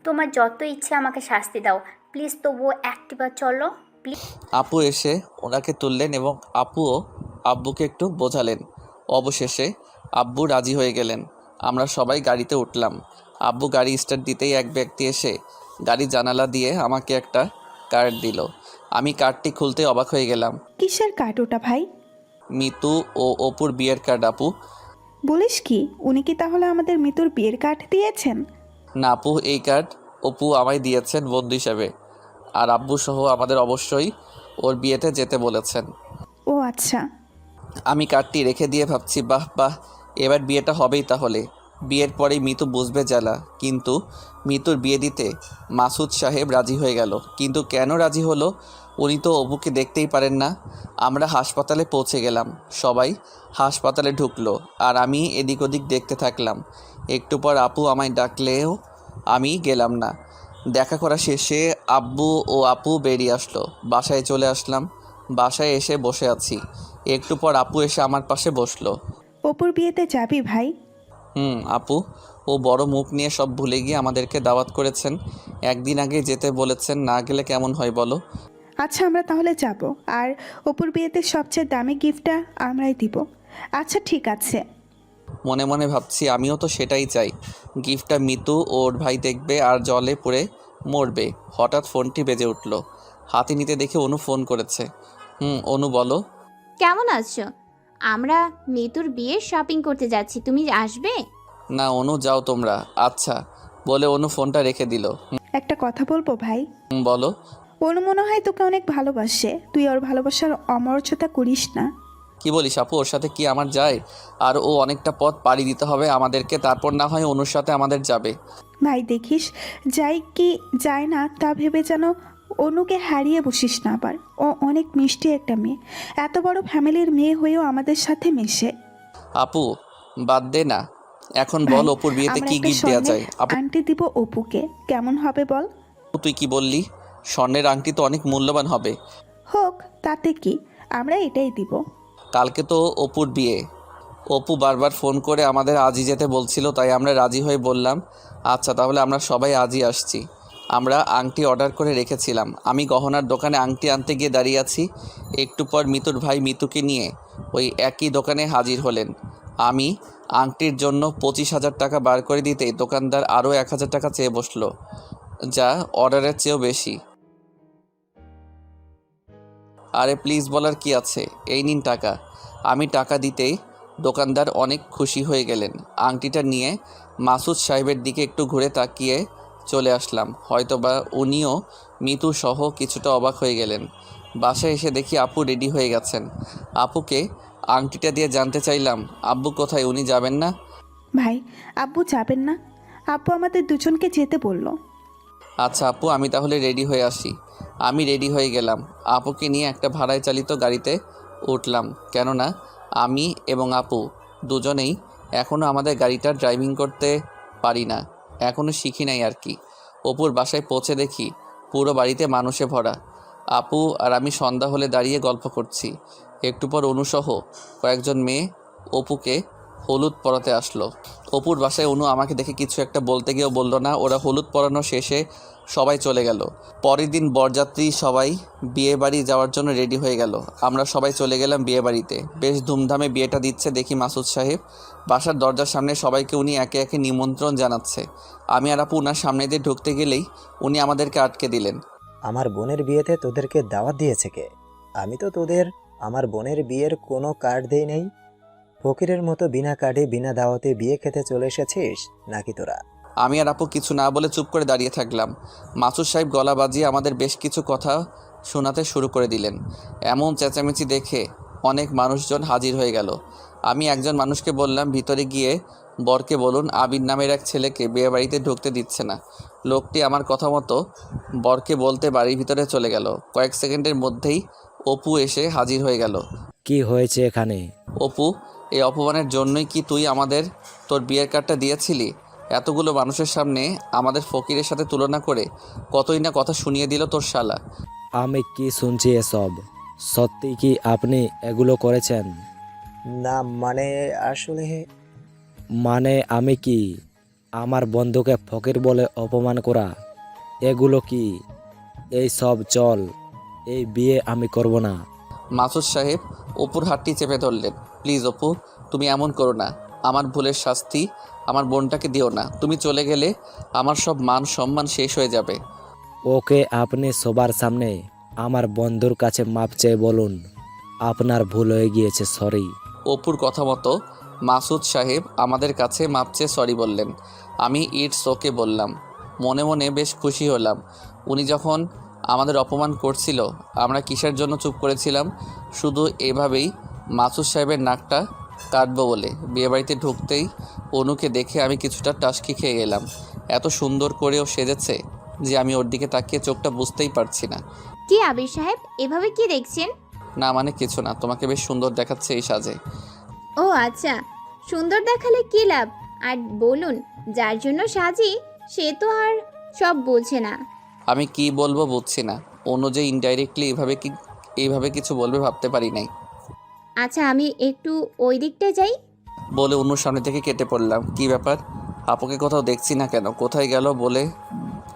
তোমার যত ইচ্ছে আমাকে শাস্তি দাও, প্লিজ তবুও একটিবার চলো প্লিজ। আপু এসে ওনাকে তুললেন এবং আপুও আব্বুকে একটু বোঝালেন। অবশেষে আব্বু রাজি হয়ে গেলেন। আমরা সবাই গাড়িতে উঠলাম। আব্বু গাড়ি স্টার্ট দিতেই এক ব্যক্তি এসে গাড়ি জানালা দিয়ে আমাকে একটা কার্ড দিল। আমি কার্ডটি খুলতে অবাক হয়ে গেলাম। কিসের কার্ড ওটা ভাই? মিতু ও অপুর বিয়ের কার্ড। আপু, বলিস কি, উনি কি তাহলে আমাদের মৃত্যুর বিয়ের কার্ড দিয়েছেন? না আপু, এই কার্ড অপু আমায় দিয়েছেন বন্ধু হিসাবে, আর আব্বু সহ আমাদের অবশ্যই ওর বিয়েতে যেতে বলেছেন। ও আচ্ছা। আমি কার্ডটি রেখে দিয়ে ভাবছি, বাহ বাহ, এবার বিয়েটা হবেই তাহলে। বিয়ের পরেই মিতু বুঝবে জ্বালা। কিন্তু মিতুর বিয়ে দিতে মাসুদ সাহেব রাজি হয়ে গেল। কিন্তু কেন রাজি হলো? উনি তো অপুকে দেখতেই পারেন না। আমরা হাসপাতালে পৌঁছে গেলাম। সবাই হাসপাতালে ঢুকলো আর আমি এদিক ওদিক দেখতে থাকলাম। একটু পর আপু আমায় ডাকলেও আমি গেলাম না। দেখা করা শেষে আব্বু ও আপু বেরিয়ে আসলো। বাসায় চলে আসলাম। বাসায় এসে বসে আছি। একটু পর আপু এসে আমার পাশে বসলো। অপুর বিয়েতে যাবি ভাই? আপু, ও বড় মুখ নিয়ে সব ভুলে গিয়ে আমাদেরকে দাওয়াত করেছেন। একদিন আগে যেতে বলেছেন, না গেলে কেমন হয় বলো? আচ্ছা, আমরা তাহলে যাব। আর অপুর বিয়েতে সবচেয়ে দামি গিফটটা আমরাই দিব। আচ্ছা ঠিক আছে। মনে মনে ভাবছি, আমিও তো সেটাই চাই। গিফটটা মিতু ও ওর ভাই দেখবে আর জলে পড়ে মরবে। হঠাৎ ফোনটি বেজে উঠল। হাতে নিতে দেখে অনু ফোন করেছে। অনু বলো। কেমন আছো? আমরা মিতুর বিয়ের শপিং করতে যাচ্ছি, তুমি আসবে? না অনু, যাও তোমরা। আচ্ছা বলে অনু ফোনটা রেখে দিল। একটা কথা বলবো ভাই? বলো। ওর মনে হয় তোকে অনেক ভালোবাসে, তুই ওর ভালোবাসার অমর্যাদা করিস না। কি বলিস আপু? ওর সাথে কি আমার যায়? আর ও অনেকটা পথ পাড়ি দিতে হবে আমাদেরকে, তারপর না হয় অনুর সাথে আমাদের যাবে। ভাই দেখিস, যাই কি যায় না তা ভেবে যেন অনুকে হারিয়ে বসিস না আবার। ও অনেক মিষ্টি একটা মেয়ে, এত বড় ফ্যামিলির মেয়ে হয়েও আমাদের সাথে মেশে। আপু বাদ দে না, এখন বল অপুর বিয়েতে আমরা কি একটা গিফট দেওয়া যায়? স্বর্ণের আপু আংটি দিব অপুকে, কেমন হবে বল? তুই কি বললি? স্বর্ণের আংটি তো অনেক মূল্যবান হবে। হোক, তাতে কি, আমরা এটাই দিব। কালকে তো অপুর বিয়ে। অপু বারবার ফোন করে আমাদের আজই যেতে বলছিল, তাই আমরা রাজি হয়ে বললাম, আচ্ছা তাহলে আমরা সবাই আজই আসছি। আমরা আংটি অর্ডার করে রেখেছিলাম। আমি গহনার দোকানে আংটি আনতে গিয়ে দাঁড়িয়ে আছি। একটু পর মিতুর ভাই মিতুকে নিয়ে ওই একই দোকানে হাজির হলেন। আমি আংটির জন্য 25,000 টাকা বার করে দিতেই দোকানদার আরও 1,000 টাকা চেয়ে বসলো, যা অর্ডারের চেয়েও বেশি। আরে প্লিজ বলার কি আছে, এই নিন টাকা। আমি টাকা দিতেই দোকানদার অনেক খুশি হয়ে গেলেন। আংটিটা নিয়ে মাসুদ সাহেবের দিকে একটু ঘুরে তাকিয়ে চলে আসলাম। হয়তোবা উনিও মিতু সহ কিছুটা অবাক হয়ে গেলেন। বাসায় এসে দেখি আপু রেডি হয়ে গেছেন। আপুকে আংটিটা দিয়ে জানতে চাইলাম, আব্বু কোথায়, উনি যাবেন না? ভাই, আব্বু যাবেন না? আব্বু আমাদের দুজনকে যেতে বলল। আচ্ছা আপু, আমি তাহলে রেডি হয়ে আসি। আমি রেডি হয়ে গেলাম। আপুকে নিয়ে একটা ভাড়ায় চালিত গাড়িতে উঠলাম, কেননা আমি এবং আপু দুজনেই এখনও আমাদের গাড়িটা ড্রাইভিং করতে পারি না, এখনও শিখি নাই আর কি। অপুর বাসায় পৌঁছে দেখি পুরো বাড়িতে মানুষে ভরা। আপু আর আমি সন্ধ্যা হলে দাঁড়িয়ে গল্প করছি। একটু পর অনুসহ কয়েকজন মেয়ে অপুকে হলুদ পরাতে আসলো। অপুর বাসায় অনু আমাকে দেখে কিছু একটা বলতে গিয়েও বলল না। ওরা হলুদ পরানো শেষে সবাই চলে গেল। পরের দিন বরযাত্রী সবাই বিয়ে বাড়ি যাওয়ার জন্য রেডি হয়ে গেল। আমরা সবাই চলে গেলাম বিয়ে বাড়িতে। বেশ ধুমধামে বিয়েটা দিচ্ছে দেখি মাসুদ সাহেব। বাসার দরজার সামনে সবাইকে উনি একে একে নিমন্ত্রণ জানাচ্ছে। আমি আর আপু উনার সামনে দিয়ে ঢুকতে গেলেই উনি আমাদেরকে আটকে দিলেন। আমার বোনের বিয়েতে তোদেরকে দাওয়াত দিয়েছে কে? আমি তো তোদের আমার বোনের বিয়ের কোনো কার্ড দেই নেই। ফকিরের মতো বিনা কার্ডে বিনা দাওয়াতে বিয়ে খেতে চলে এসেছিস নাকি তোরা? আমি আর আপু কিছু না বলে চুপ করে দাঁড়িয়ে থাকলাম। মাসুদ সাহেব গলা বাজিয়ে আমাদের বেশ কিছু কথা শোনাতে শুরু করে দিলেন। এমন চেঁচামেচি দেখে অনেক মানুষজন হাজির হয়ে গেল। আমি একজন মানুষকে বললাম, ভিতরে গিয়ে বরকে বলুন আবির নামের এক ছেলেকে বিয়ে বাড়িতে ঢুকতে দিচ্ছে না। লোকটি আমার কথা মতো বরকে বলতে বাড়ির ভিতরে চলে গেল। কয়েক সেকেন্ডের মধ্যেই অপু এসে হাজির হয়ে গেল। কি হয়েছে এখানে? অপু, এই অপমানের জন্যই কি তুই আমাদের তোর বিয়ের কার্ডটা দিয়েছিলি? এতগুলো মানুষের সামনে আমাদের ফকিরের সাথে তুলনা করে কতই না কথা শুনিয়ে দিল তোর শালা। আমি কি শুনছি এসব? সত্যি কি আপনি এগুলো করেছেন? না মানে আসলে মানে আমি কি আমার বন্ধুকে ফকির বলে অপমান করা? এগুলো কি? এই সব চল, এই বিয়ে আমি করব না। মাসুদ সাহেব অপুর হাতটি চেপে ধরলেন। প্লিজ অপু, তুমি এমন করো না। আমার ভুলের শাস্তি আমার বোনটাকে দিও না। তুমি চলে গেলে আমার সব মান সম্মান শেষ হয়ে যাবে। ওকে আপনি সবার সামনে আমার বন্ধুর কাছে মাপ চেয়ে বলুন আপনার ভুল হয়ে গিয়েছে, সরি। অপুর কথা মতো মাসুদ সাহেব আমাদের কাছে মাপ চেয়ে সরি বললেন। আমি ইটস ওকে বললাম। মনে মনে বেশ খুশি হলাম। উনি যখন আমাদের অপমান করছিল আমরা কিসের জন্য চুপ করেছিলাম? শুধু এভাবেই মাসুদ সাহেবের নাকটা কাটবো বলে। বিয়েবাড়িতে ঢুকতেই অনুকে দেখে আমি কিছুটা টাসকি খেয়ে গেলাম। এত সুন্দর করেও সেজেছে যে আমি ওর দিকে তাকিয়ে চোখটা বুঝতেই পারছি না। কি আবির সাহেব, এভাবে কি দেখছেন? না মানে কিছু না, তোমাকে বেশ সুন্দর দেখাচ্ছে এই সাজে। ও আচ্ছা, সুন্দর দেখালে কি লাভ? আর বলুন, যার জন্য সাজি সে তো আর সব বোঝে না। আমি কি বলবো বুঝছি না। অনু যে ইনডাইরেক্টলি এইভাবে কিছু বলবে ভাবতে পারি নাই। আচ্ছা, আমি একটু ওই দিকটায় যাই। বলে অনুর সামনে থেকে কেটে পড়লাম। কি ব্যাপার, আপুকে কোথাও দেখছি না কেন, কোথায় গেল বলে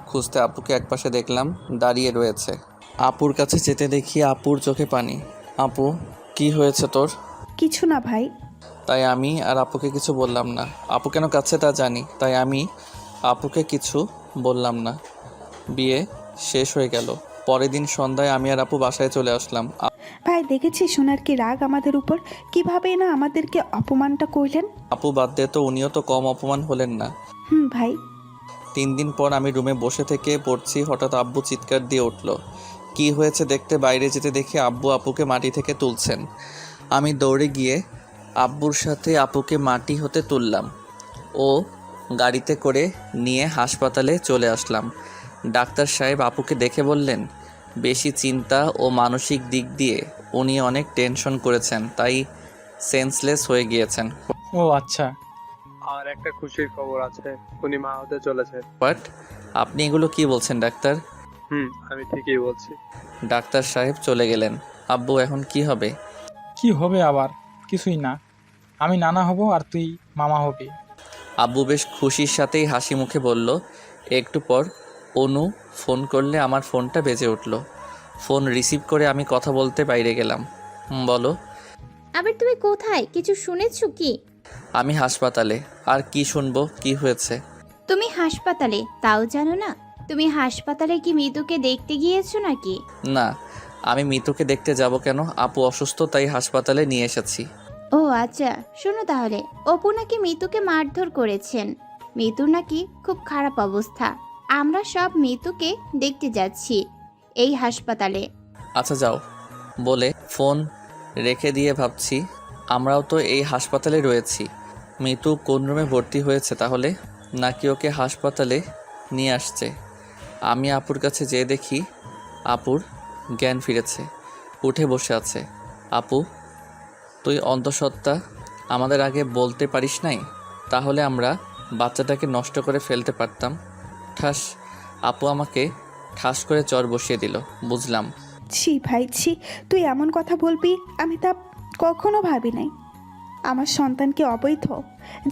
খুঁজতে আপুকে একপাশে দেখলাম দাঁড়িয়ে রয়েছে। আপুর কাছে যেতে দেখি আপুর চোখে পানি। আপু, কি হয়েছে তোর? কিছু না ভাই। তাই আমি আর আপুকে কিছু বললাম না। আপু কেন কাছে তা জানি, তাই আমি আপুকে কিছু বললাম না। বিয়ে শেষ হয়ে গেল। পরের দিন সন্ধ্যায় আমি আর আপু বাসায় চলে আসলাম। ভাই, দেখেছি সোনার কি রাগ আমাদের উপর, কিভাবে না আমাদেরকে অপমানটা করলেন। আপু বাদ দে তো, উনিও তো কম অপমান হলেন না। ভাই। 3 দিন পর আমি রুমে বসে থেকে পড়ছি, হঠাৎ আব্বু চিৎকার দিয়ে উঠল। কি হয়েছে দেখতে বাইরে যেতে দেখি আব্বু আপুকে মাটি থেকে তুলছেন। আমি দৌড়ে গিয়ে আব্বুর সাথে আপুকে মাটি হতে তুললাম ও গাড়িতে করে নিয়ে হাসপাতালে চলে আসলাম। ডাক্তার সাহেব আপুকে দেখে বললেন, বেশি চিন্তা ও মানসিক দিক দিয়ে উনি অনেক টেনশন করেছেন, তাই সেন্সলেস হয়ে গিয়েছেন। ও আচ্ছা। আর একটা খুশির খবর আছে, উনি মা হতে চলেছে। বাট আপনি এগুলো কি বলছেন ডাক্তার? আমি ঠিকই বলছি। ডাক্তার সাহেব চলে গেলেন। আব্বু এখন কি হবে? কি হবে আবার? কিছুই না, আমি নানা হব আর তুই মামা হবি। আব্বু বেশ খুশির সাথেই হাসি মুখে বলল। একটু পর অনু ফোন করলে আমার ফোনটা বেজে উঠল। ফোন রিসিভ করে আমি কথা বলতে বাইরে গেলাম। বলো। আবার তুমি কোথায়? কিছু শুনেছো কি? আমি হাসপাতালে। আর কি শুনবো, কি হয়েছে? তুমি হাসপাতালে, তাও জানো না? তুমি হাসপাতালে কি মিতুকে দেখতে গিয়েছো নাকি? না, আমি মিতুকে দেখতে যাব কেন? আপু অসুস্থ, তাই হাসপাতালে নিয়ে এসেছি। ও আচ্ছা, শোনো তাহলে, অপু নাকি মিতুকে মারধর করেছেন। মিতুর নাকি খুব খারাপ অবস্থা। আমরা সব মিতুকে দেখতে যাচ্ছি এই হাসপাতালে। আচ্ছা যাও বলে ফোন রেখে দিয়ে ভাবছি আমরাও তো এই হাসপাতালে রয়েছি। মিতু কোন রুমে ভর্তি হয়েছে তাহলে? নাকি ওকে হাসপাতালে নিয়ে আসছে? আমি আপুর কাছে যেয়ে দেখি আপুর জ্ঞান ফিরেছে, উঠে বসে আছে। আপু, তুই অন্তঃসত্ত্বা, আমাদের আগে বলতে পারিস নাই? তাহলে আমরা বাচ্চাটাকে নষ্ট করে ফেলতে পারতাম। ঠাস, আপু আমাকে ঠাস করে চর বসিয়ে দিল। বুঝলাম। ছি ভাই ছি, তুই এমন কথা বলবি আমি তা কখনো ভাবি নাই। আমার সন্তানকে অবৈধ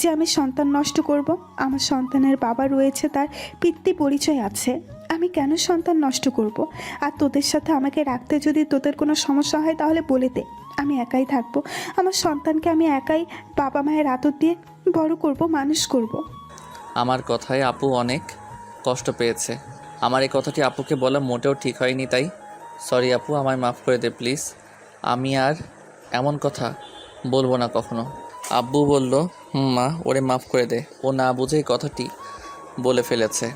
যে আমি সন্তান নষ্ট করব? আমার সন্তানের বাবা রয়েছে, তার পিতৃ পরিচয় আছে। আমি কেন সন্তান নষ্ট করব? আর তোদের সাথে আমাকে রাখতে যদি তোদের কোনো সমস্যা হয় তাহলে বলে দে, আমি একাই থাকবো। আমার সন্তানকে আমি একাই বাবা মায়ের আদর দিয়ে বড় করব, মানুষ করব। আমার কথায় আপু অনেক কষ্ট পেয়েছে। আমার এই কথাটি আপুকে বলা মোটেও ঠিক হয়নি, তাই সরি আপু, আমায় মাফ করে দে প্লিজ। আমি আর এমন কথা বলবো না কখনো। আব্বু বলল, মা, ওরে মাফ করে দে, ও না বুঝে কথাটি বলে ফেলেছে।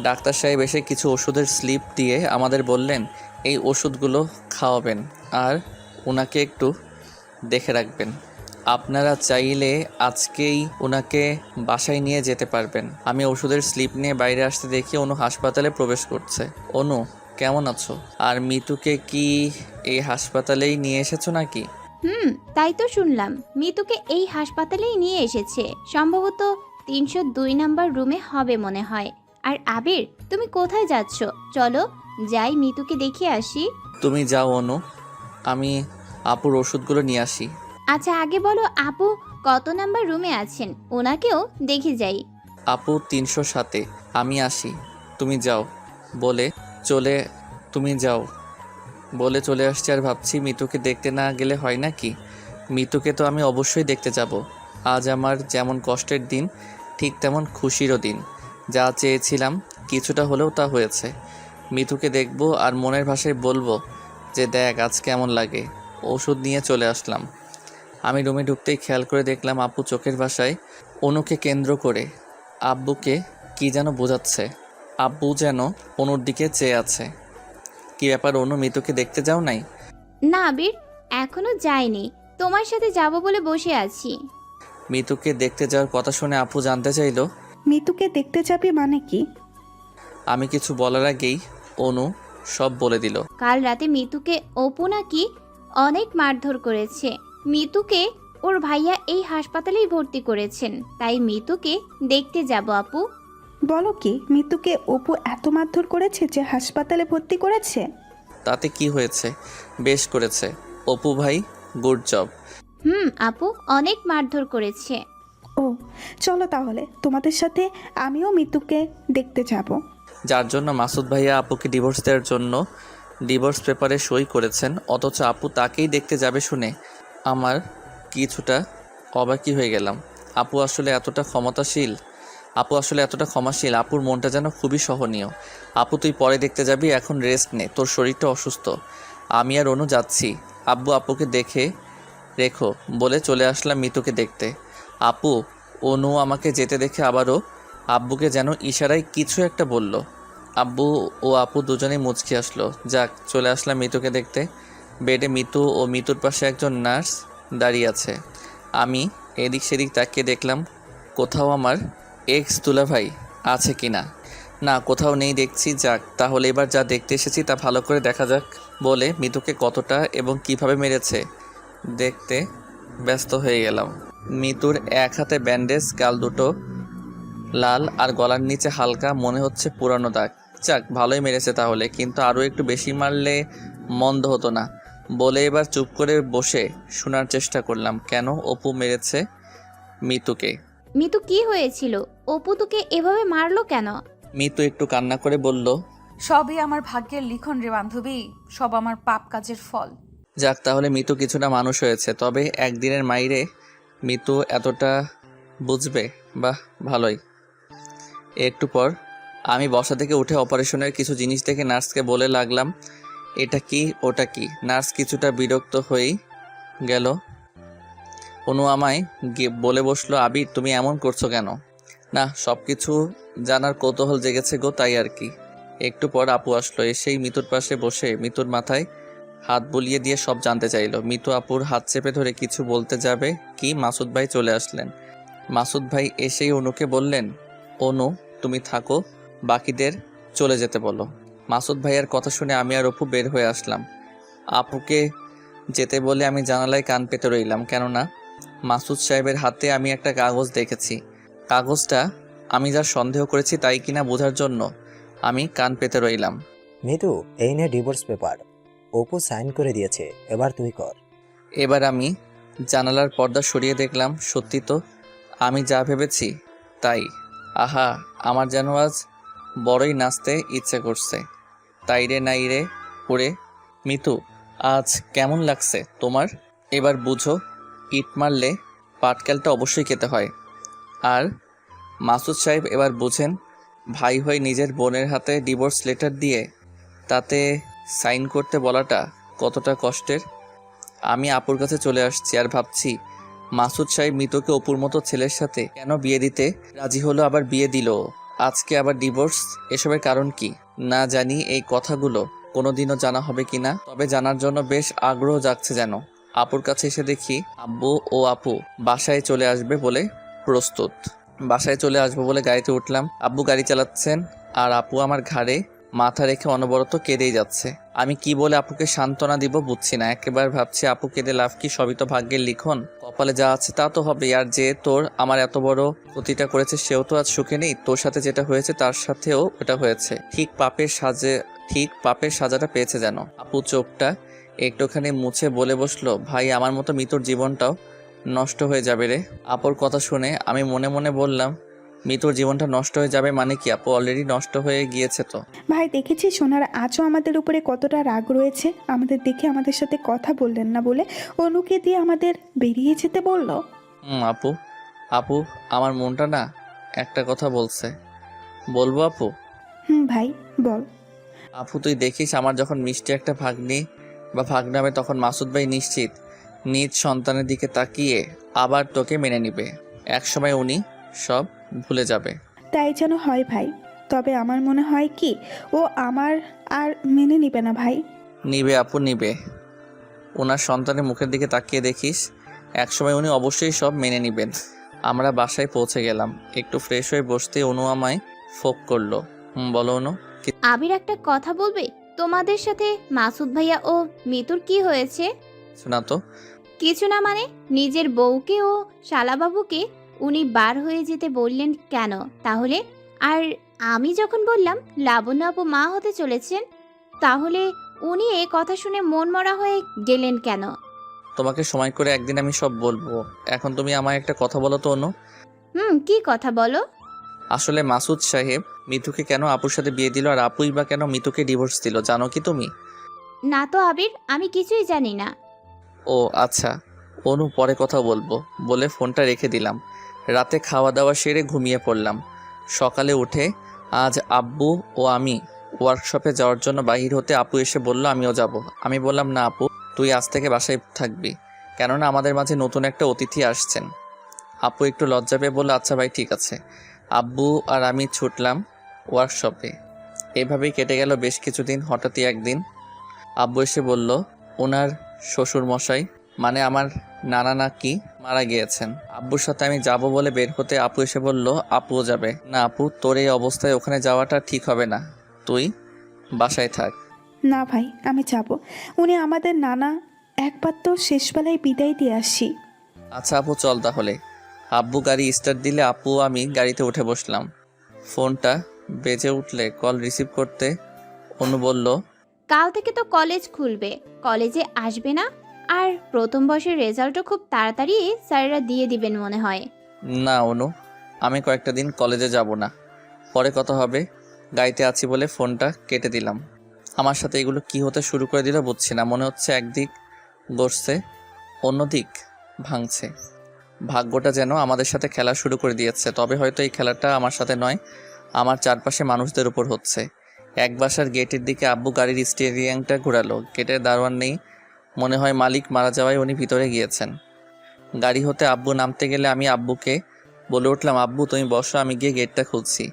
ডাক্তার সাহেব এসে কিছু ওষুধের স্লিপ দিয়ে আমাদের বললেন এই ওষুধগুলো খাওয়াবেন আর ওনাকে একটু দেখে রাখবেন। আপনারা চাইলে আজকেই ওনাকে বাসায় নিয়ে যেতে পারবেন। আমি ওষুধের স্লিপ নিয়ে বাইরে আসতে দেখি অনু হাসপাতালে প্রবেশ করছে। অনু, কেমন আছো? আর মিতুকে কি এই হাসপাতালেই নিয়ে এসেছো নাকি? তাই তো শুনলাম, মিতুকে এই হাসপাতালেই নিয়ে এসেছে। সম্ভবত 302 নাম্বার রুমে হবে মনে হয়। আর আবির, তুমি কোথায় যাচ্ছ? চলো যাই, মিতুকে দেখে আসি। তুমি যাও অনু, আমি আপুর ওষুধগুলো নিয়ে আসি। আচ্ছা আগে বলো, আপু কত নাম্বার রুমে আছেন? ওনাকেও দেখে যাই। আপু 307-এ, আমি আসি, তুমি যাও বলে চলে আসছে। আর ভাবছি মিতুকে দেখতে না গেলে হয় নাকি? মিতুকে তো আমি অবশ্যই দেখতে যাব। আজ আমার যেমন কষ্টের দিন ঠিক তেমন খুশিরও দিন। যা চেয়েছিলাম কিছুটা হলেও তা হয়েছে। মিতুকে দেখব আর মনের ভাষায় বলবো যে দেখ আজ কেমন লাগে। ওষুধ নিয়ে চলে আসলাম। আমি রুমে ঢুকতেই খেয়াল করে দেখলাম আপু চোখের ভাষায় অনুকে কেন্দ্র করে আব্বুকে কি যেন বোঝাচ্ছে। আব্বু যেন অনুর দিকে চেয়ে আছে। কি ব্যাপার অনু, মিতুকে দেখতে যাও নাই? না আবির, এখনো যাইনি, তোমার সাথে যাব বলে বসে আছি। মিতুকে দেখতে যাওয়ার কথা শুনে আপু জানতে চাইলো মিতুকে দেখতে যাবি মানে কি? আমি কিছু বলার আগেই অনু সব বলে দিল। কাল রাতে মিতুকে অপু নাকি অনেক মারধর করেছে। মিতুকে ওর ভাইয়া এই হাসপাতালেই ভর্তি করেছেন, তাই মিতুকে দেখতে যাব আপু। বলো কি, মিতুকে অপু এত মারধর করেছে যে হাসপাতালে ভর্তি করেছে? তাতে কি হয়েছে? বেশ করেছে অপু ভাই, গুড জব। আপু অনেক মারধর করেছে। ও চলো তাহলে, তোমাদের সাথে আমিও মিতুকে দেখতে যাব। যার জন্য মাসুদ ভাইয়া আপুকে ডিভোর্স দেওয়ার জন্য ডিভোর্স পেপারে সই করেছেন, অথচ আপু তাকেই দেখতে যাবে শুনে আমার কিছুটা অবাকই হয়ে গেলাম। আপু আসলে এতটা ক্ষমাশীল। আপুর মনটা যেন খুবই সহনীয়। আপু তুই পরে দেখতে যাবি, এখন রেস্ট নে, তোর শরীরটা অসুস্থ। আমি আর অনু যাচ্ছি, আব্বু আপুকে দেখে রেখো বলে চলে আসলাম মিতুকে দেখতে। আপু অনু আমাকে যেতে দেখে আবারও আব্বুকে যেন ইশারায় কিছু একটা বলল। আব্বু ও আপু দুজনেই মুচকি আসলো। যাক, চলে আসলাম মিতুকে দেখতে। বেডে মিতু ও মিতুর পাশে একজন নার্স দাঁড়িয়ে আছে। আমি এদিক সেদিক তাকিয়ে দেখলাম কোথাও আমার এক্স দুলাভাই আছে কিনা। না, কোথাও নেই দেখছি। যাক, তাহলে এবার যা দেখতে এসেছি তা ভালো করে দেখা যাক বলে মিতুকে কতটা এবং কিভাবে মেরেছে দেখতে ব্যস্ত হয়ে গেলাম। মিতুর এক হাতে ব্যান্ডেজ, গাল দুটো লাল আর গলার নিচে হালকা মনে হচ্ছে পুরানো দাগ। যাক, ভালোই মেরেছে তাহলে, কিন্তু আরও একটু বেশি মারলে মন্দ হতো না বলে এবার চুপ করে বসে শোনার চেষ্টা করলাম কেন অপু মেরেছে মিতুকে। মিতু কি হয়েছিল? অপু তোকে এভাবে মারলো কেন? মিতু একটু কান্না করে বলল, সবই আমার ভাগ্যের লিখন রে বান্ধবী, সব আমার পাপ কাজের ফল। যাক, তাহলে মিতু কিছুটা মানুষ হয়েছে। তবে একদিনের মাইরে মিতু এতটা বুঝবে, বাহ ভালোই। একটু পর আমি বসা থেকে উঠে অপারেশনের কিছু জিনিস দেখে নার্সকে বলে লাগলাম এটা কি ওটা কি। নার্স কিছুটা বিরক্ত হয়েই গেল। অনু আমায় বলে বসলো, আবির তুমি এমন করছো কেন? না, সব কিছু জানার কৌতূহল জেগেছে গো, তাই আর কি। একটু পর আপু আসলো, এসেই মিতুর পাশে বসে মিতুর মাথায় হাত বুলিয়ে দিয়ে সব জানতে চাইলো। মিতু আপুর হাত চেপে ধরে কিছু বলতে যাবে কি মাসুদ ভাই চলে আসলেন। মাসুদ ভাই এসেই অনুকে বললেন, অনু তুমি থাকো, বাকিদের চলে যেতে বলো। মাসুদ ভাইয়ের কথা শুনে আমি আর অপু বের হয়ে আসলাম। আপুকে যেতে বলে আমি জানালায় কান পেতে রইলাম, কেননা মাসুদ সাহেবের হাতে আমি একটা কাগজ দেখেছি। কাগজটা আমি যা সন্দেহ করেছি তাই কিনা বোঝার জন্য আমি কান পেতে রইলাম। মিতু, এই নে ডিভোর্স পেপার। অপু সাইন করে দিয়েছে, এবার তুই কর। এবার আমি জানালার পর্দা সরিয়ে দেখলাম, সত্যি তো আমি যা ভেবেছি তাই। আহা, আমার যেন আজ বড়ই নাচতে ইচ্ছে করছে। তাই রে নাই রে করে। মিতু, আজ কেমন লাগছে তোমার? এবার বুঝো, ইট মারলে পাটকেলটা অবশ্যই খেতে হয়। আর মাসুদ সাহেব এবার বুঝেন, ভাই হয়ে নিজের বোনের হাতে ডিভোর্স লেটার দিয়ে তাতে সাইন করতে বলাটা কতটা কষ্টের। আমি আপুর কাছে চলে আসছি আর ভাবছি, মাসুদ সাহেব মিতুকে অপুর মতো ছেলের সাথে কেন বিয়ে দিতে রাজি হলো, আবার বিয়ে দিল আজকে, আবার ডিভোর্স। এসবের কারণ কি না জানি। এই কথাগুলো কোনোদিনও জানা হবে কিনা, তবে জানার জন্য বেশ আগ্রহ জাগছে যেন। আপুর কাছে এসে দেখি আব্বু ও আপু বাসায় চলে আসবে বলে প্রস্তুত। বাসায় চলে আসবো বলে গাড়িতে উঠলাম। আব্বু গাড়ি চালাচ্ছেন আর আপু আমার ঘাড়ে মাথা রেখে অনবরত কেঁদেই যাচ্ছে। আমি কি বলে আপুকে সান্ত্বনা দিব বুঝছি না। একেবারে ভাবছি, আপু কেঁদে লাভ কি, সবই তো ভাগ্যের লিখন, কপালে যা আছে তা তো হবে। আর যে তোর আমার এত বড় ক্ষতিটা করেছে সেও তো আজ সুখে নেই। তোর সাথে যেটা হয়েছে তার সাথেও ওটা হয়েছে। ঠিক পাপের সাজাটা পেয়েছে যেন। আপু চোখটা একটুখানি মুছে বলে বসলো, ভাই আমার মতো মিতুর জীবনটাও নষ্ট হয়ে যাবে রে। আপুর কথা শুনে আমি মনে মনে বললাম, মিতুর জীবনটা নষ্ট হয়ে যাবে মানে কি? আপু অলরেডি নষ্ট হয়ে গিয়েছে তো। ভাই দেখেছিস সোনার আজও আমাদের উপরে কতটা রাগ রয়েছে। আমাদের দেখে আমাদের সাথে কথা বললেন না বলে অনুকে দিয়ে আমাদের বেরিয়ে যেতে বলল। আপু আমার মনটা না একটা কথা বলছে, বলবো আপু? ভাই বল। আপু তুই দেখিস, আমার যখন মিষ্টি একটা ভাগ্নি বা ভাগ্না হবে তখন মাসুদ ভাই নিশ্চিত নিজ সন্তানের দিকে তাকিয়ে আবার তোকে মেনে নিবে। একসময় উনি সব ভুলে যাবে। তাই যেন হয় ভাই, তবে আমার মনে হয় কি ও আমার আর মেনে নিবে না ভাই। নিবে আপু, নিবে। ওনার সন্তানের মুখের দিকে তাকিয়ে দেখিস, একসময় উনি অবশ্যই সব মেনে নেবেন। আমরা বাসায় পৌঁছে গেলাম। একটু ফ্রেশ হয়ে বসতে অনু আমায় ফোক করলো। বলো অনু। আবির একটা কথা বলবে? তোমাদের সাথে মাসুদ ভাইয়া ও মিতুর কি হয়েছে? শোনা তো। কিছু না মানে, নিজের বউকে ও শালাবাবুকে উনি বার হয়ে যেতে বললেন কেন তাহলে? আর আমি যখন বললাম লাবণ্য আপু মা হতে চলেছেন, তাহলে উনি এ কথা শুনে মন মরা হয়ে গেলেন কেন? তোমাকে সময় করে একদিন আমি সব বলবো। এখন তুমি আমায় একটা কথা বলো তো অনু। কি কথা বলো? আসলে মাসুদ সাহেব মিতুকে কেন আপুর সাথে বিয়ে দিল, আর আপুই বা কেন মিতুকে ডিভোর্স দিল, জানো কি তুমি? না তো আবির, আমি কিছুই জানি না। ও আচ্ছা অনু, পরে কথা বলবো বলে ফোনটা রেখে দিলাম। রাতে খাওয়া দাওয়া সেরে ঘুমিয়ে পড়লাম। সকালে উঠে আজ আব্বু ও আমি ওয়ার্কশপে যাওয়ার জন্য বাহির হতে আপু এসে বলল আমিও যাব। আমি বললাম না আপু, তুই আজ থেকে বাসায় থাকবি, কেননা আমাদের মাঝে নতুন একটা অতিথি আসছেন। আপু একটু লজ্জা পেয়ে বলল আচ্ছা ভাই ঠিক আছে। আব্বু আর আমি ছুটলাম ওয়ার্কশপে। এভাবেই কেটে গেল বেশ কিছুদিন। হঠাৎই একদিন আব্বু এসে বলল ওনার শ্বশুর মশাই মানে আমার নানা নাকি মারা গিয়েছেন। আব্বুর সাথে আমি যাব বলে বের হতে আপু এসে বলল আপুও যাবে। না আপু, তোর এই অবস্থায় ওখানে যাওয়াটা ঠিক হবে না, তুই বাসায় থাক। না ভাই, আমি যাব। উনি আমাদের নানা, একবার তো শেষবেলায় বিদায় দিয়ে আসি। আচ্ছা আপু চল তাহলে। আব্বু গাড়ি স্টার্ট দিলে আপু আমি গাড়িতে উঠে বসলাম। ফোনটা বেজে উঠলে কল রিসিভ করতে অনু বলল, কাল থেকে তো কলেজ খুলবে, কলেজে আসবে না? আর প্রথম বর্ষের রেজাল্টও খুব তাড়াতাড়ি স্যারেরা দিয়ে দিবেন মনে হয়। না অনু, আমি কয়েকটা দিন কলেজে যাব না, পরে কথা হবে। গাড়িতে আছি বলে ফোনটা কেটে দিলাম। আমার সাথে এগুলো কি হতে শুরু করে দিল বুঝছি না। মনে হচ্ছে একদিক গড়ছে অন্যদিক ভাঙছে। ভাগ্যটা যেন আমাদের সাথে খেলা শুরু করে দিয়েছে। তবে হয়তো এই খেলাটা আমার সাথে নয়, আমার চারপাশে মানুষদের উপর হচ্ছে। এক বাসার গেটের দিকে আব্বু গাড়ির স্টিয়ারিংটা ঘোরালো। গেটের দারোয়ান নেই, মনে হয় মালিক মারা যাওয়ায় উনি ভিতরে গিয়েছেন। গাড়ি হতে আব্বু নামতে গেলে আমি আব্বুকে বলে উঠলাম, আব্বু তুমি বসো, আমি গিয়ে গেটটা খুলছি।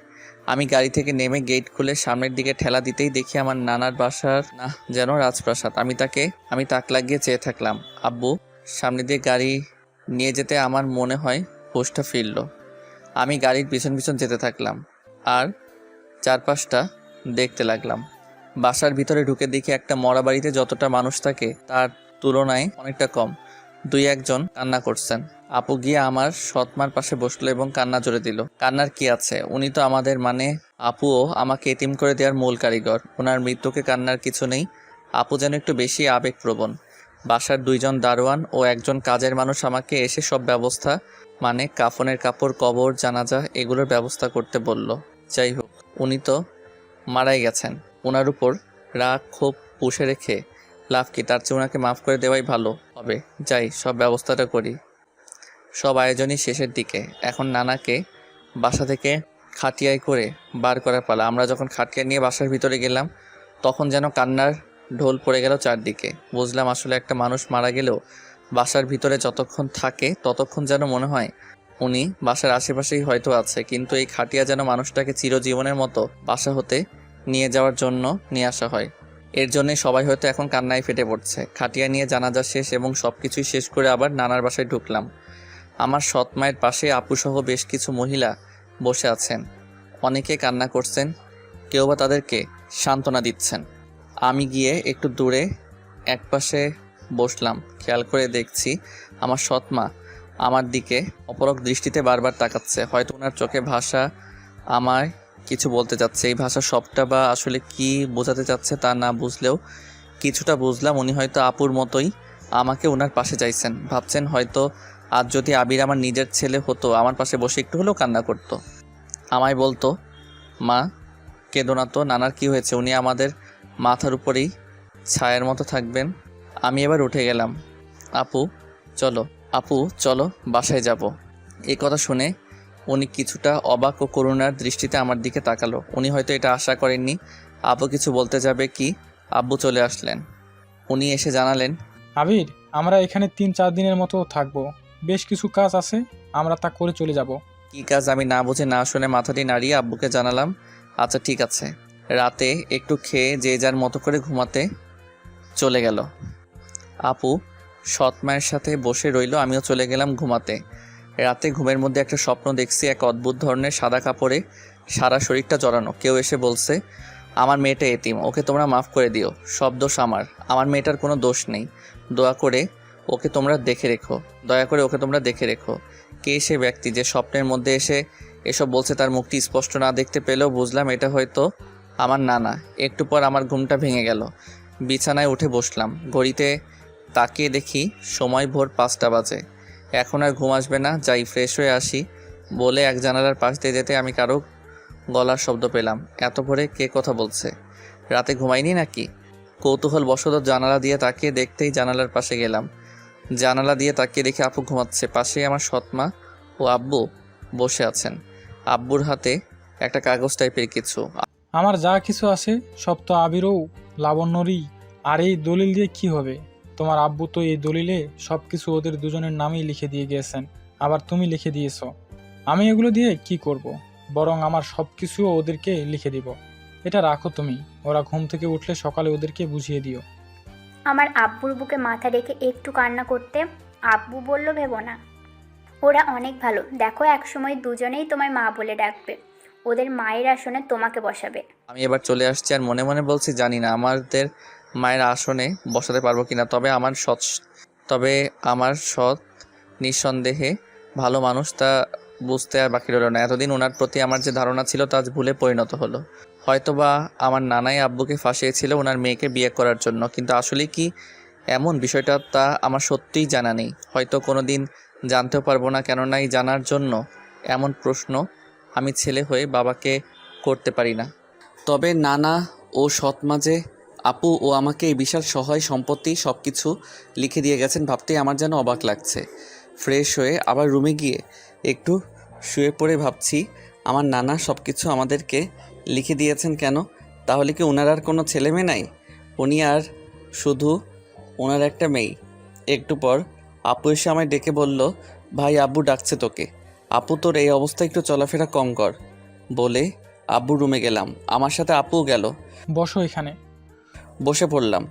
আমি গাড়ি থেকে নেমে গেট খুলে সামনের দিকে ঠেলা দিতেই দেখি আমার নানার বাসার না যেন রাজপ্রাসাদ। আমি তাক লাগিয়ে চেয়ে থাকলাম। আব্বু সামনে দিয়ে গাড়ি নিয়ে যেতে আমার মনে হয় হোশটা ফিরল। আমি গাড়ির পিছন পিছন যেতে থাকলাম আর চারপাশটা দেখতে লাগলাম। বাসার ভিতরে ঢুকে দেখি একটা মরা বাড়িতে যতটা মানুষ থাকে তার তুলনায় অনেকটা কম। 2-1 জন কান্না করছেন। আপু গিয়ে আমার সৎমার পাশে বসলো এবং কান্না জোরে দিল। কান্নার কি আছে, উনি তো আমাদের মানে আপুও আমাকে এতিম করে দেওয়ার মূল কারিগর। ওনার মৃত্যুকে কান্নার কিছু নেই। আপু যেন একটু বেশি আবেগপ্রবণ। বাসার 2 জন দারোয়ান ও 1 জন কাজের মানুষ আমাকে এসে সব ব্যবস্থা মানে কাফনের কাপড়, কবর, জানাজা এগুলোর ব্যবস্থা করতে বলল। যাই হোক, উনি তো মারাই গেছেন। ওনার উপর রাগ ক্ষোভ পুষে রেখে লাভ কি, তার চেয়ে ওনাকে মাফ করে দেওয়াই ভালো হবে। যাই সব ব্যবস্থাটা করি। সব আয়োজনই শেষের দিকে। এখন নানাকে বাসা থেকে খাটিয়ায় করে বার করার পালা। আমরা যখন খাটিয়া নিয়ে বাসার ভিতরে গেলাম তখন যেন কান্নার ঢোল পড়ে গেল চারদিকে। বুঝলাম আসলে একটা মানুষ মারা গেলেও বাসার ভিতরে যতক্ষণ থাকে ততক্ষণ যেন মনে হয় উনি বাসার আশেপাশেই হয়তো আছে, কিন্তু এই খাটিয়া যেন মানুষটাকে চিরজীবনের মতো বাসা হতে নিয়ে যাওয়ার জন্য নিয়ে আসা হয়। এর জন্যে সবাই হয়তো এখন কান্নায় ফেটে পড়ছে। খাটিয়া নিয়ে জানাজা শেষ এবং সব কিছুই শেষ করে আবার নানার বাসায় ঢুকলাম। আমার সৎ মায়ের পাশে আপুসহ বেশ কিছু মহিলা বসে আছেন। অনেকে কান্না করছেন, কেউ বা তাদেরকে সান্ত্বনা দিচ্ছেন। আমি গিয়ে একটু দূরে একপাশে বসলাম। খেয়াল করে দেখছি আমার সৎ মা আমার দিকে অপলক দৃষ্টিতে বারবার তাকাচ্ছে। হয়তো ওনার চোখে ভাষা আমায় কিছু বলতে চাচ্ছে। এই ভাষা সবটা বা আসলে কি বোঝাতে চাচ্ছে তা না বুঝলেও কিছুটা বুঝলাম। উনি হয়তো আপুর মতোই আমাকে ওনার পাশে চাইছেন। ভাবছেন হয়তো আজ যদি আবির আমার নিজের ছেলে হতো আমার পাশে বসে একটু হলেও কান্না করতো, আমায় বলতো, মা কেঁদো না তো, নানার কি হয়েছে, উনি আমাদের মাথার উপরেই ছায়ার মতো থাকবেন। আমি এবার উঠে গেলাম। আপু চলো বাসায় যাব। এই কথা শুনে উনি কিছুটা অবাক ও করুণার দৃষ্টিতে আমার দিকে তাকালো। উনি হয়তো এটা আশা করেননি আপু কিছু বলতে যাবে কি। আব্বু চলে আসলেন। উনি এসে জানালেন, আবির, আমরা এখানে 3-4 দিনের মতো থাকবো। বেশ কিছু কাজ আছে, আমরা তা করে চলে যাব। কি কাজ? আমি না বুঝে না শুনে মাথাটি নাড়িয়ে আব্বুকে জানালাম, আচ্ছা ঠিক আছে। রাতে একটু খেয়ে যে যার মতো করে ঘুমাতে চলে গেল। আপু সৎ মায়ের সাথে বসে রইল, আমিও চলে গেলাম ঘুমাতে। রাতে ঘুমের মধ্যে একটা স্বপ্ন দেখছি। এক অদ্ভুত ধরনের সাদা কাপড়ে সারা শরীরটা জড়ানো। কেউ এসে বলছে, আমার মেয়েটা এতিম, ওকে তোমরা মাফ করে দিও, সব দোষ আমার মেয়েটার কোনো দোষ নেই, দয়া করে ওকে তোমরা দেখে রেখো। কে সে ব্যক্তি যে স্বপ্নের মধ্যে এসে এসব বলছে? তার মুখটি স্পষ্ট না দেখতে পেলেও বুঝলাম এটা হয়তো আমার নানা। একটু পর আমার ঘুমটা ভেঙে গেল। বিছানায় উঠে বসলাম। ঘড়িতে তাকিয়ে দেখি সময় ভোর 5টা বাজে। এখন আর ঘুম আসবে না, যাই ফ্রেশ হয়ে আসি বলে এক জানালার পাশ দিয়ে যেতে আমি কারো গলার শব্দ পেলাম। এত ভোরে কে কথা বলছে? রাতে ঘুমাইনি নাকি? কৌতূহল বশত জানালা দিয়ে তাকিয়ে দেখতেই জানালার পাশে গেলাম। জানালা দিয়ে তাকিয়ে দেখি আপু ঘুমাচ্ছে। পাশেই আমার সৎমা ও আব্বু বসে আছেন। আব্বুর হাতে একটা কাগজ টাইপের কিছু। আমার যা কিছু আছে সব তো আবিরও লাবণ্যরই। আর এই দলিল দিয়ে কি হবে? তোমার আব্বু তো এই দলিলে সব কিছু ওদের দুজনের নামেই লিখে দিয়ে গিয়েছেন, আবার তুমি লিখে দিয়েছ। আমি এগুলো দিয়ে কি করব? বরং আমার সব কিছুও ওদেরকে লিখে দিব। এটা রাখো তুমি, ওরা ঘুম থেকে উঠলে সকালে ওদেরকে বুঝিয়ে দিও। আমার আব্বুর বুকে মাথা রেখে একটু কান্না করতে আব্বু বলল, ভেবো না, ওরা অনেক ভালো। দেখো একসময় দুজনেই তোমায় মা বলে ডাকবে, ওদের মায়ের আসনে তোমাকে বসাবে। আমি এবার চলে আসছি আর মনে মনে বলছি, জানি না আমাদের মায়ের আসনে বসাতে পারবো কিনা। তবে আমার সৎ নিঃসন্দেহে ভালো মানুষ, তা বুঝতে আর বাকি রইল না। এতদিন ওনার প্রতি আমার যে ধারণা ছিল তা আজ ভুলে পরিণত হলো। হয়তোবা আমার নানাই আব্বুকে ফাঁসিয়েছিল ওনার মেয়েকে বিয়ে করার জন্য, কিন্তু আসলে কি এমন বিষয়টা তা আমার সত্যিই জানা নেই। হয়তো কোনো দিন জানতেও পারবো না, কেননা এই জানার জন্য এমন প্রশ্ন আমি ছেলে হয়ে বাবাকে করতে পারি না। তবে নানা ও সৎমা যে আপু ও আমাকে এই বিশাল সহায় সম্পত্তি সব কিছু লিখে দিয়ে গেছেন ভাবতেই আমার যেন অবাক লাগছে। ফ্রেশ হয়ে আবার রুমে গিয়ে একটু শুয়ে পড়ে ভাবছি, আমার নানা সব কিছু আমাদেরকে লিখে দিয়েছেন কেন? তাহলে কি ওনার আর কোনো ছেলে মেয়ে নাই? উনি আর শুধু ওনার একটা মেয়ে। একটু পর আপু এসে আমায় ডেকে বলল, ভাই আব্বু ডাকছে তোকে। আপু তোর এই অবস্থায় একটু চলাফেরা কম কর, বলে আব্বু রুমে গেলাম। আমার সাথে আপুও গেল। বসো এখানে। বসে পড়লাম।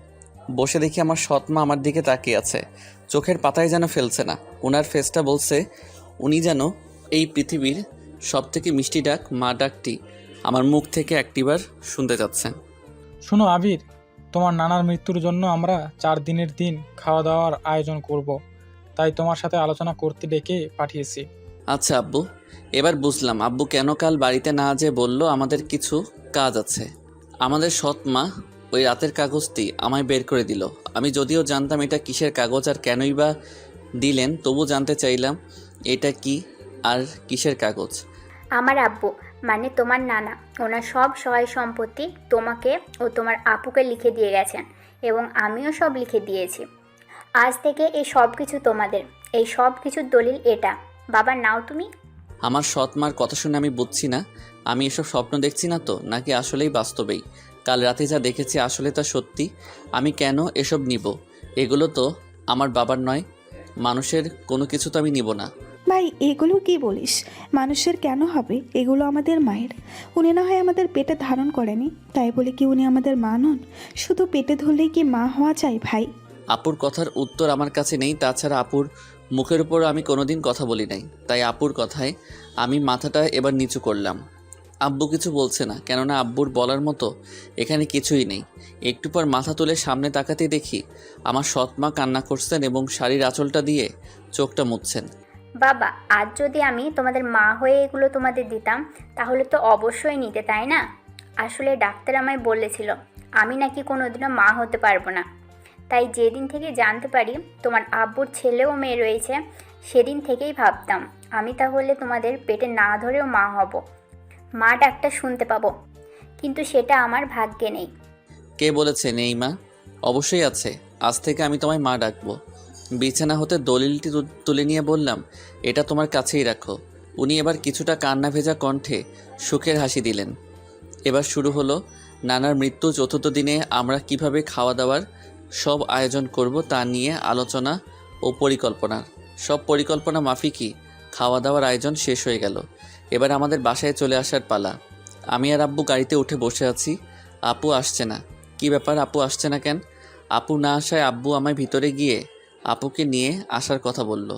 বসে দেখি আমার সৎমা আমার দিকে তাকিয়ে আছে, চোখের পাতায় যেন ফেলছে না। ওনার ফেসটা বলছে উনি যেন এই পৃথিবীর সবথেকে মিষ্টি ডাক মা ডাকটি আমার মুখ থেকে একটিবার শুনতে যাচ্ছেন। শোনো আবির, তোমার নানার মৃত্যুর জন্য আমরা 4 দিনের দিন খাওয়া দাওয়ার আয়োজন করব। তাই তোমার সাথে আলোচনা করতে ডেকে পাঠিয়েছি। আচ্ছা আব্বু, এবার বুঝলাম আব্বু কেন কাল বাড়িতে না যেয়ে বলল আমাদের কিছু কাজ আছে। আমাদের সৎ মা ওই রাতের কাগজটি আমায় বের করে দিল। আমি যদিও জানতাম এটা কিসের কাগজ আর কেনই বা দিলেন, তবু জানতে চাইলাম এটা কি আর কিসের কাগজ। আমার আব্বু মানে তোমার নানা, ওনার সব সহায় সম্পত্তি তোমাকে ও তোমার আপুকে লিখে দিয়ে গেছেন এবং আমিও সব লিখে দিয়েছি। আজ থেকে এই সব কিছু তোমাদের, এই সব কিছুর দলিল এটা। বাবা নাও তুমি। আমার সৎ মার কথা শুনে আমি বুঝছি না আমি এসব স্বপ্ন দেখছি না তো, নাকি আসলেই বাস্তবেই কাল রাতে যা দেখেছি আসলে তা সত্যি। আমি কেন এসব নিব? এগুলো তো আমার বাবার নয়, মানুষের কোনো কিছু তো আমি নিব না। ভাই এগুলো কি বলিস? মানুষের কেন হবে? এগুলো আমাদের মায়ের। উনি না হয় আমাদের পেটে ধারণ করেনি, তাই বলে কি উনি আমাদের মা নন? শুধু পেটে ধরলেই কি মা হওয়া যায় ভাই? আপুর কথার উত্তর আমার কাছে নেই, তাছাড়া আপুর মুখের উপর আমি কোনোদিন কথা বলি নাই, তাই আপুর কথায় আমি মাথাটা এবার নিচু করলাম। আব্বু কিছু বলছে না, কেননা আব্বুর বলার মতো এখানে কিছুই নেই। একটু পর মাথা তুলে সামনে তাকাতেই দেখি আমার সৎ মা কান্না করছেন এবং শাড়ির আঁচলটা দিয়ে চোখটা মুছছেন। বাবা আজ যদি আমি তোমাদের মা হয়ে এগুলো তোমাদের দিতাম তাহলে তো অবশ্যই নিতে, তাই না? আসলে ডাক্তার আমায় বলেছিল আমি নাকি কোনোদিনও মা হতে পারবো না। তাই যেদিন থেকে জানতে পারি তোমার আব্বুর ছেলে ও মেয়ে রয়েছে, সেদিন থেকেই ভাবতাম আমি তাহলে তোমাদের পেটে না ধরেও মা হব, মা ডাকটা শুনতে পাবো। কিন্তু সেটা আমার ভাগ্যে নেই। কে বলেছে নেই মা? অবশ্যই আছে। আজ থেকে আমি তোমায় মা ডাকবো। বিছানা হতে দলিলটি তুলে নিয়ে বললাম, এটা তোমার কাছেই রাখো। উনি এবার কিছুটা কান্না ভেজা কণ্ঠে সুখের হাসি দিলেন। এবার শুরু হলো নানার মৃত্যু চতুর্থ দিনে আমরা কিভাবে খাওয়া দাওয়ার সব আয়োজন করব তা নিয়ে আলোচনা ও পরিকল্পনা। সব পরিকল্পনা মাফিকই খাওয়া দাওয়ার আয়োজন শেষ হয়ে গেল। এবার আমাদের বাসায় চলে আসার পালা। আমি আর আব্বু গাড়িতে উঠে বসে আছি। আপু আসছে না। কি ব্যাপার, আপু আসছে না কেন? আপু না আসায় আব্বু আমায় ভিতরে গিয়ে আপুকে নিয়ে আসার কথা বলল।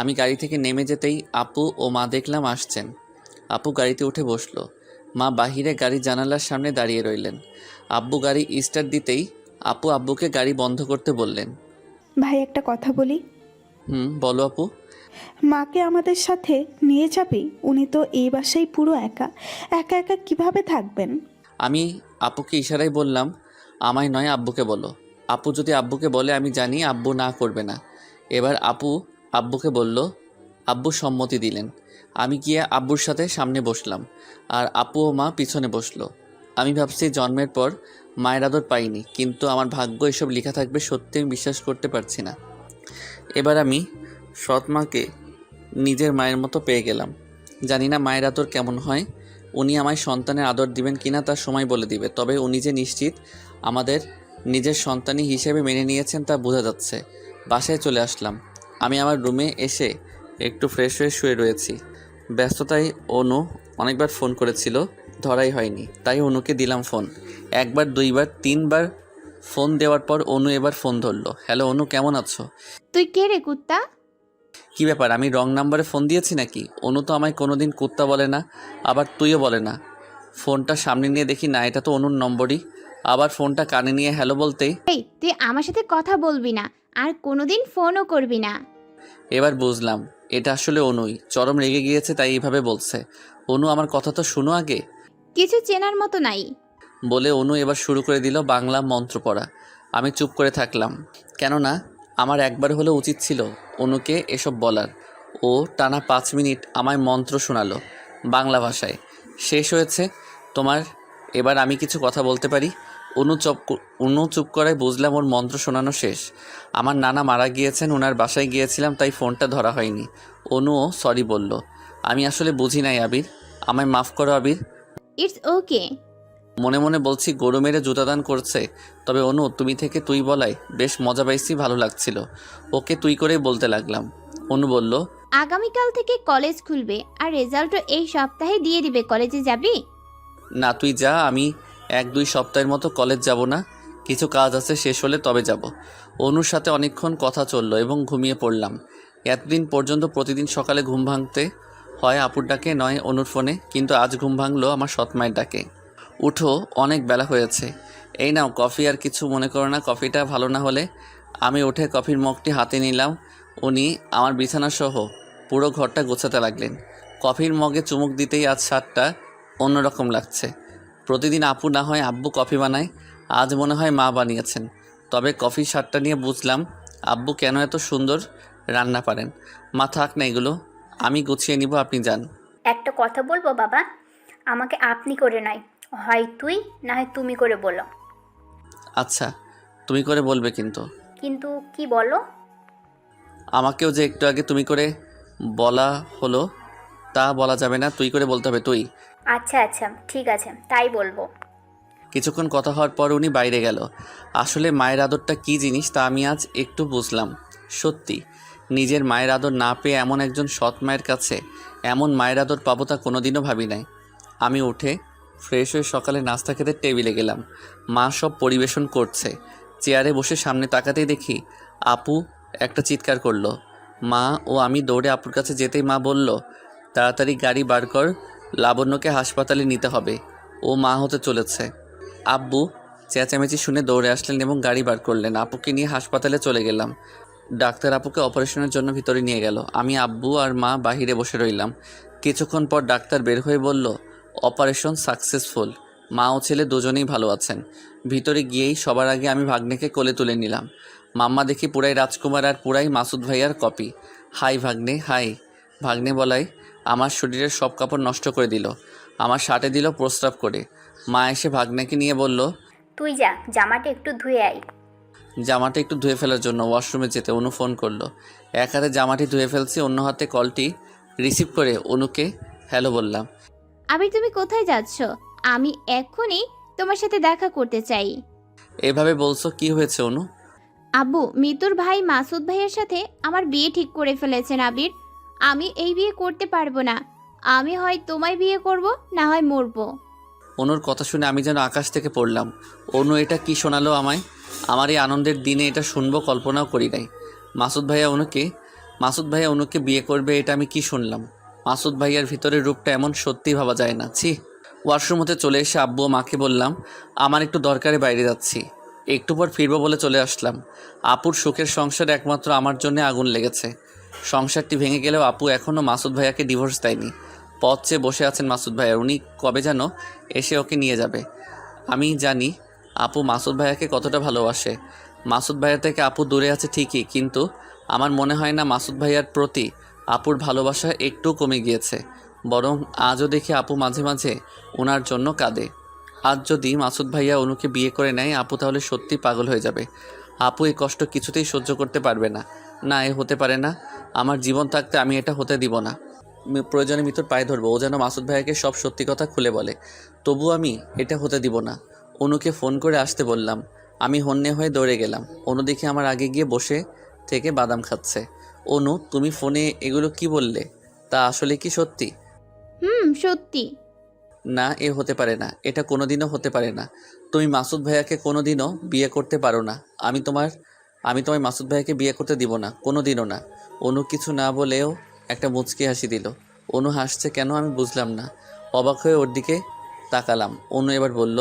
আমি গাড়ি থেকে নেমে যেতেই আপু ও মা দেখলাম আসছেন। আপু গাড়িতে উঠে বসলো। মা বাহিরে গাড়ি জানালার সামনে দাঁড়িয়ে রইলেন। আব্বু গাড়ি স্টার্ট দিতেই আপু আব্বুকে গাড়ি বন্ধ করতে বললেন। ভাই একটা কথা বলি। বলো আপু। মাকে আমাদের সাথে নিয়ে যাবি? উনি তো এই বাসায় পুরো একা একা একা কিভাবে থাকবেন? আমি আপুকে ইশারায় বললাম, আমায় নয় আব্বুকে বলো। আপু যদি আব্বুকে বলে আমি জানি আব্বু না করবে না। এবার আপু আব্বুকে বলল, আব্বু সম্মতি দিলেন। আমি গিয়ে আব্বুর সাথে সামনে বসলাম আর আপু ও মা পিছনে বসলো। আমি ভাবছি জন্মের পর মায়ের আদর পাইনি, কিন্তু আমার ভাগ্য এসব লেখা থাকবে সত্যি আমি বিশ্বাস করতে পারছি না। এবার আমি সৎ মাকে নিজের মায়ের মতো পেয়ে গেলাম। জানি না মায়ের আদর কেমন হয়। উনি আমায় সন্তানের আদর দিবেন কিনা তার সময় বলে দিবে, তবে উনি যে নিশ্চিত আমাদের নিজের সন্তানই হিসেবে মেনে নিয়েছেন তা বোঝা যাচ্ছে। বাসায় চলে আসলাম। আমি আমার রুমে এসে একটু ফ্রেশ হয়ে শুয়ে রয়েছি। ব্যস্ততায় অনু অনেকবার ফোন করেছিল, ধরাই হয়নি, তাই অনুকে দিলাম ফোন। একবার, দুইবার, তিনবার ফোন দেওয়ার পর অনু এবার ফোন ধরলো। হ্যালো অনু, কেমন আছো? তুই কে রে কুত্তা? কি ব্যাপার, আমি রং নাম্বারে ফোন দিয়েছি নাকি? অনু তো আমায় কোনোদিন কুত্তা বলে না, আবার তুইও বলে না। ফোনটা সামনে নিয়ে দেখি না, এটা তো অনুর নম্বরই। আবার ফোনটা কানে নিয়ে হ্যালো বলতেই, এই তুই আমার সাথে কথা বলবি না আর কোনোদিন ফোনও করবি না। এবার বুঝলাম এটা আসলে অনুই। চরম রেগে গিয়েছে তাই এইভাবে বলছে। অনু আমার কথা তো শুনো আগে। কিছু চেনার মতো নাই। বলে অনু এবার শুরু করে দিল বাংলা মন্ত্র পড়া। আমি চুপ করে থাকলাম, কেননা আমার একবার হলেও উচিত ছিল অনুকে এসব বলার। ও টানা 5 মিনিট আমায় মন্ত্র শোনালো বাংলা ভাষায়। শেষ হয়েছে তোমার, এবার আমি কিছু কথা বলতে পারি। অনু চুপ করায় বুঝলাম ওর মন্ত্র শোনানো শেষ। আমার নানা মারা গিয়েছেন, ওনার বাসায় গিয়েছিলাম তাই ফোনটা ধরা হয়নি। অনুও সরি বলল। আমি আসলে বুঝি নাই আবির, আমায় মাফ করো আবির। It's okay. মনে মনে বলছি গরু মেরে জুতা দান করছে। তবে অনু তুমি থেকে তুই বলাই বেশ মজা পাইছি, ভালো লাগছিল। ওকে তুই করেই বলতে লাগলাম। অনু বলল, আগামীকাল থেকে কলেজ খুলবে আর রেজাল্টও এই সপ্তাহে দিয়ে দিবে। কলেজে যাবি? না তুই যা, আমি 1-2 সপ্তাহের মতো কলেজ যাব না, কিছু কাজ আছে, শেষ হলে তবে যাব। অনুর সাথে অনেকক্ষণ কথা চললো এবং ঘুমিয়ে পড়লাম। এতদিন পর্যন্ত প্রতিদিন সকালে ঘুম ভাঙতে হয় আপুর ডাকে, নয় অনুর ফোনে, কিন্তু আজ ঘুম ভাঙলো আমার সৎমায়ের ডাকে। উঠো, অনেক বেলা হয়েছে, এই নাও কফি। আর কিছু মনে করো না, কফিটা ভালো না হলে। আমি উঠে কফির মগটি হাতে নিলাম। উনি আমার বিছানাসহ পুরো ঘরটা গোছাতে লাগলেন। কফির মগে চুমুক দিতেই আজ স্বাদটা অন্যরকম লাগছে। প্রতিদিন আপু না হয় আব্বু কফি বানায়, আজ মনে হয় মা বানিয়েছেন। তবে কফির স্বাদটা নিয়ে বুঝলাম আব্বু কেন এত সুন্দর রান্না পারেন। মা থাক না এগুলো, আমি গুছিয়ে নিব, আপনি যান। একটা কথা বলবো বাবা, আমাকে আপনি করে নয়, হয় তুই না হয় তুমি করে বলো। আচ্ছা, তুমি করে বলবে কিন্তু। কিন্তু কি বলো? আমাকেও যে একটু আগে তুমি করে বলা হলো তা বলা যাবে না, তুই করে বলতে হবে, তুই। আচ্ছা আচ্ছা ঠিক আছে, তাই বলবো। কিছুক্ষণ কথা হওয়ার পর উনি বাইরে গেল। আসলে মায়ের আদরটা কী জিনিস তা আমি আজ একটু বুঝলাম। সত্যি নিজের মায়ের আদর না পেয়ে এমন একজন সৎ মায়ের কাছে এমন মায়ের আদর পাবো তা কোনোদিনও ভাবি নাই। আমি উঠে ফ্রেশ হয়ে সকালে নাস্তা খেতে টেবিলে গেলাম। মা সব পরিবেশন করছে। চেয়ারে বসে সামনে তাকাতেই দেখি আপু একটা চিৎকার করলো। মা ও আমি দৌড়ে আপুর কাছে যেতেই মা বলল, তাড়াতাড়ি গাড়ি বার কর, লাবণ্যকে হাসপাতালে নিতে হবে, ও মা হতে চলেছে। আব্বু চেঁচামেচি শুনে দৌড়ে আসলেন এবং গাড়ি বার করলেন। আপুকে নিয়ে হাসপাতালে চলে গেলাম। ডাক্তার আপুকে অপারেশনের জন্য ভিতরে নিয়ে গেল। আমি, আব্বু আর মা বাহিরে বসে রইলাম। কিছুক্ষণ পর ডাক্তার বের হয়ে বলল, অপারেশন সাকসেসফুল, মা ও ছেলে দুজনেই ভালো আছেন। ভিতরে গিয়েই সবার আগে আমি ভাগ্নেকে কোলে তুলে নিলাম। মাম্মা দেখি পুরাই রাজকুমার আর পুরাই মাসুদ ভাইয়ার কপি। হাই ভাগ্নে, হাই। ভাগ্নে বলাই আমার শরীরের সব কাপড় নষ্ট করে দিল, আমার শার্টে দিল প্রস্রাব করে। মা এসে ভাগ্নেকে নিয়ে বলল, তুই যা, জামাটা একটু ধুয়ে আয়। জামাটা একটু ধুয়ে ফেলার জন্য ওয়াশরুমে যেতে অনু ফোন করলো। এক হাতে জামাটি ধুয়ে ফেলছি, অন্য হাতে কলটি রিসিভ করে অনুকে হ্যালো বললাম। আবির তুমি কোথায় যাচ্ছ? আমি এক্ষুনি তোমার সাথে দেখা করতে চাই। এভাবে বলছো, কি হয়েছে অনু? আব্বু মিতুর ভাই মাসুদ ভাইয়ের সাথে আমার বিয়ে ঠিক করে ফেলেছেন আবির। আমি এই বিয়ে করতে পারবো না। আমি হয় তোমায় বিয়ে করব, না হয় মরবো। অনুর কথা শুনে আমি যেন আকাশ থেকে পড়লাম। অনু এটা কি শোনালো আমায়? আমার এই আনন্দের দিনে এটা শুনবো কল্পনাও করি নাই। মাসুদ ভাইয়া অনুকে বিয়ে করবে, এটা আমি কি শুনলাম? মাসুদ ভাইয়ার ভিতরের রূপটা এমন সত্যি ভাবা যায় না। ছি। ওয়াশরুম হতে চলে এসে আব্বু ও মাকে বললাম, আমার একটু দরকারে বাইরে যাচ্ছি, একটু পর ফিরবো বলে চলে আসলাম। আপুর সুখের সংসার একমাত্র আমার জন্য আগুন লেগেছে। সংসারটি ভেঙে গেলেও আপু এখনও মাসুদ ভাইয়াকে ডিভোর্স দেয়নি। পথ চেয়ে বসে আছেন মাসুদ ভাইয়া, উনি কবে যেন এসে ওকে নিয়ে যাবে। আমি জানি আপু মাসুদ ভাইয়াকে কতটা ভালোবাসে। মাসুদ ভাইয়া থেকে আপু দূরে আছে ঠিকই, কিন্তু আমার মনে হয় না মাসুদ ভাইয়ার প্রতি আপুর ভালোবাসা একটু কমে গিয়েছে। বরং আজও দেখি আপু মাঝে মাঝে ওনার জন্য কাঁদে। আজ যদি মাসুদ ভাইয়া অনুকে বিয়ে করে নেয়, আপু তাহলে সত্যি পাগল হয়ে যাবে। আপু এই কষ্ট কিছুতেই সহ্য করতে পারবে না। না, এ হতে পারে না। আমার জীবন থাকতে আমি এটা হতে দিব না। প্রয়োজনে মিতুর পায়ে ধরবো, ও যেন মাসুদ ভাইয়াকে সব সত্যি কথা খুলে বলে। তবু আমি এটা হতে দিব না। অনুকে ফোন করে আসতে বললাম। আমি হন্যে হয়ে দৌড়ে গেলাম। অনু দেখি আমার আগে গিয়ে বসে থেকে বাদাম খাচ্ছে। অনু, তুমি ফোনে এগুলো কি বললে? তা আসলে কি সত্যি? সত্যি। না, এ হতে পারে না, এটা কোনোদিনও হতে পারে না। তুমি মাসুদ ভাইয়াকে কোনোদিনও বিয়ে করতে পারো না। আমি তোমায় মাসুদ ভাইয়াকে বিয়ে করতে দিব না, কোনোদিনও না। অনু কিছু না বলেও একটা মুচকি হাসি দিল। অনু হাসছে কেন আমি বুঝলাম না। অবাক হয়ে ওর দিকে তাকালাম। অনু এবার বলল,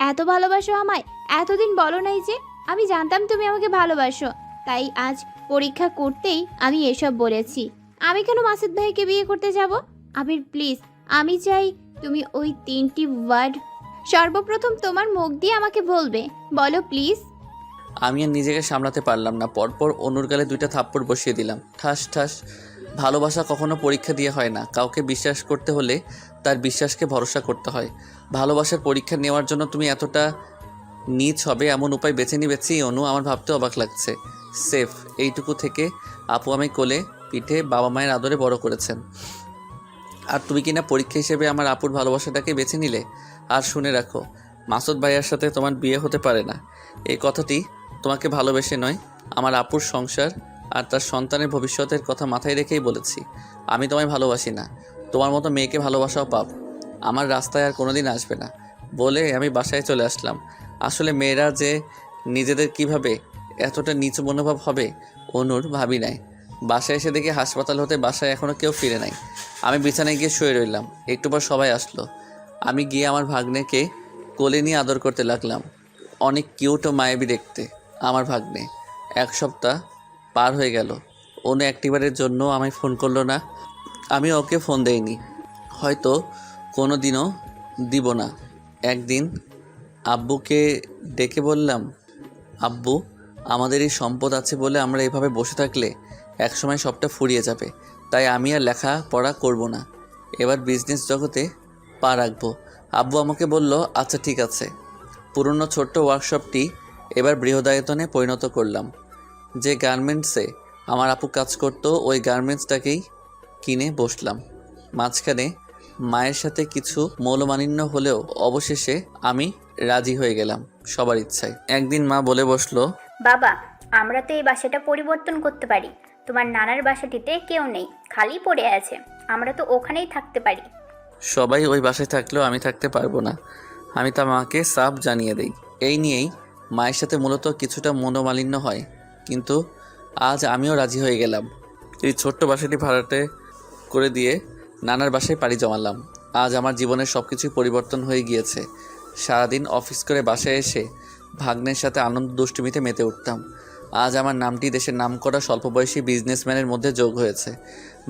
এত ভালোবাসো আমায়, এতদিন বলো নাই যে। আমি জানতাম তুমি আমাকে ভালোবাসো, তাই আজ পরীক্ষা করতেই আমি এসব বলেছি। আমি কেন মাসুদ ভাইকে বিয়ে করতে যাব? আবির প্লিজ, আমি চাই তুমি ওই 3টি ওয়ার্ড সর্বপ্রথম তোমার মুখ দিয়ে আমাকে বলবে। বলো প্লিজ। আমি আর নিজেকে সামলাতে পারলাম না। পরপর অনুর গালে 2টা থাপ্পড় বসিয়ে দিলাম। ঠাস ঠাস। ভালোবাসা কখনো পরীক্ষা দিয়ে হয় না। কাউকে বিশ্বাস করতে হলে তার বিশ্বাসকে ভরসা করতে হয়। ভালোবাসার পরীক্ষা নেওয়ার জন্য তুমি এতটা নীচ হবে এমন উপায় বেছে নিবেছি অনু, আমার ভাবতে অবাক লাগছে। সেফ এইটুকু থেকে আপু আমি কোলে পিঠে বাবা মায়ের আদরে বড় করেছেন, আর তুমি কিনা পরীক্ষা হিসেবে আমার আপুর ভালোবাসাটাকে বেছে নিলে। আর শুনে রাখো, মাসুদ ভাইয়ার সাথে তোমার বিয়ে হতে পারে না, এই কথাটি তোমাকে ভালোবেসে নয়, আমার আপুর সংসার আর তার সন্তানের ভবিষ্যতের কথা মাথায় রেখেই বলেছি। আমি তোমায় ভালোবাসি না, তোমার মতো মেয়েকে ভালোবাসাও পাপ, আমার রাস্তায় আর কোনোদিন আসবে না বলে আমি বাসায় চলে আসলাম। আসলে মেয়েরা যে নিজেদের কিভাবে এতটা নিচু মনোভাব হবে অনুর ভাবি নাই। বাসায় এসে দেখি হাসপাতাল হতে বাসায় এখনও কেউ ফিরে নাই। আমি বিছানায় গিয়ে শুয়ে রইলাম। একটু পর সবাই আসলো। আমি গিয়ে আমার ভাগ্নেকে কোলে নিয়ে আদর করতে লাগলাম। অনেক কিউট ও মায়াবী দেখতে আমার ভাগ্নে। 1 সপ্তাহ পার হয়ে গেল, অনু একটিবারের জন্য আমায় ফোন করলো না। আমি ওকে ফোন দেইনি, হয়তো কোনো দিনও দিব না। একদিন আব্বুকে ডেকে বললাম, আব্বু, আমাদের এই সম্পদ আছে বলে আমরা এভাবে বসে থাকলে একসময় সবটা ফুরিয়ে যাবে, তাই আমি আর লেখাপড়া করব না, এবার বিজনেস জগতে পা রাখবো। আব্বু আমাকে বলল, আচ্ছা ঠিক আছে। পুরনো ছোট্ট ওয়ার্কশপটি এবার বৃহদায়তনে পরিণত করলাম। যে গার্মেন্টসে আমার আপু কাজ করতো ওই গার্মেন্টসটাকেই কিনে বসলাম। মাঝখানে মায়ের সাথে কিছু মৌলমালিন্য হলেও অবশেষে আমি রাজি হয়ে গেলাম সবার ইচ্ছায়। একদিন মা বলে বসলো, বাবা, আমরা তো এই বাসাটা পরিবর্তন করতে পারি। তোমার নানার বাসাটিতে কেউ নেই, খালি পড়ে আছে, আমরা তো ওখানেই থাকতে পারি। সবাই ওই বাসায় থাকলেও আমি থাকতে পারবো না, আমি তা মাকে সাফ জানিয়ে দেই। এই নিয়েই মায়ের সাথে মূলত কিছুটা মনোমালিন্য হয়, কিন্তু আজ আমিও রাজি হয়ে গেলাম। এই ছোট্ট বাসাটি ভাড়াটে করে দিয়ে নানার বাসায় পাড়ি জমালাম। আজ আমার জীবনের সব কিছুই পরিবর্তন হয়ে গিয়েছে। সারাদিন অফিস করে বাসায় এসে ভাগ্নের সাথে আনন্দ দুষ্টুমিতে মেতে উঠতাম। আজ আমার নামটি দেশের নামকরা স্বল্পবয়সী বিজনেসম্যানের মধ্যে যোগ হয়েছে।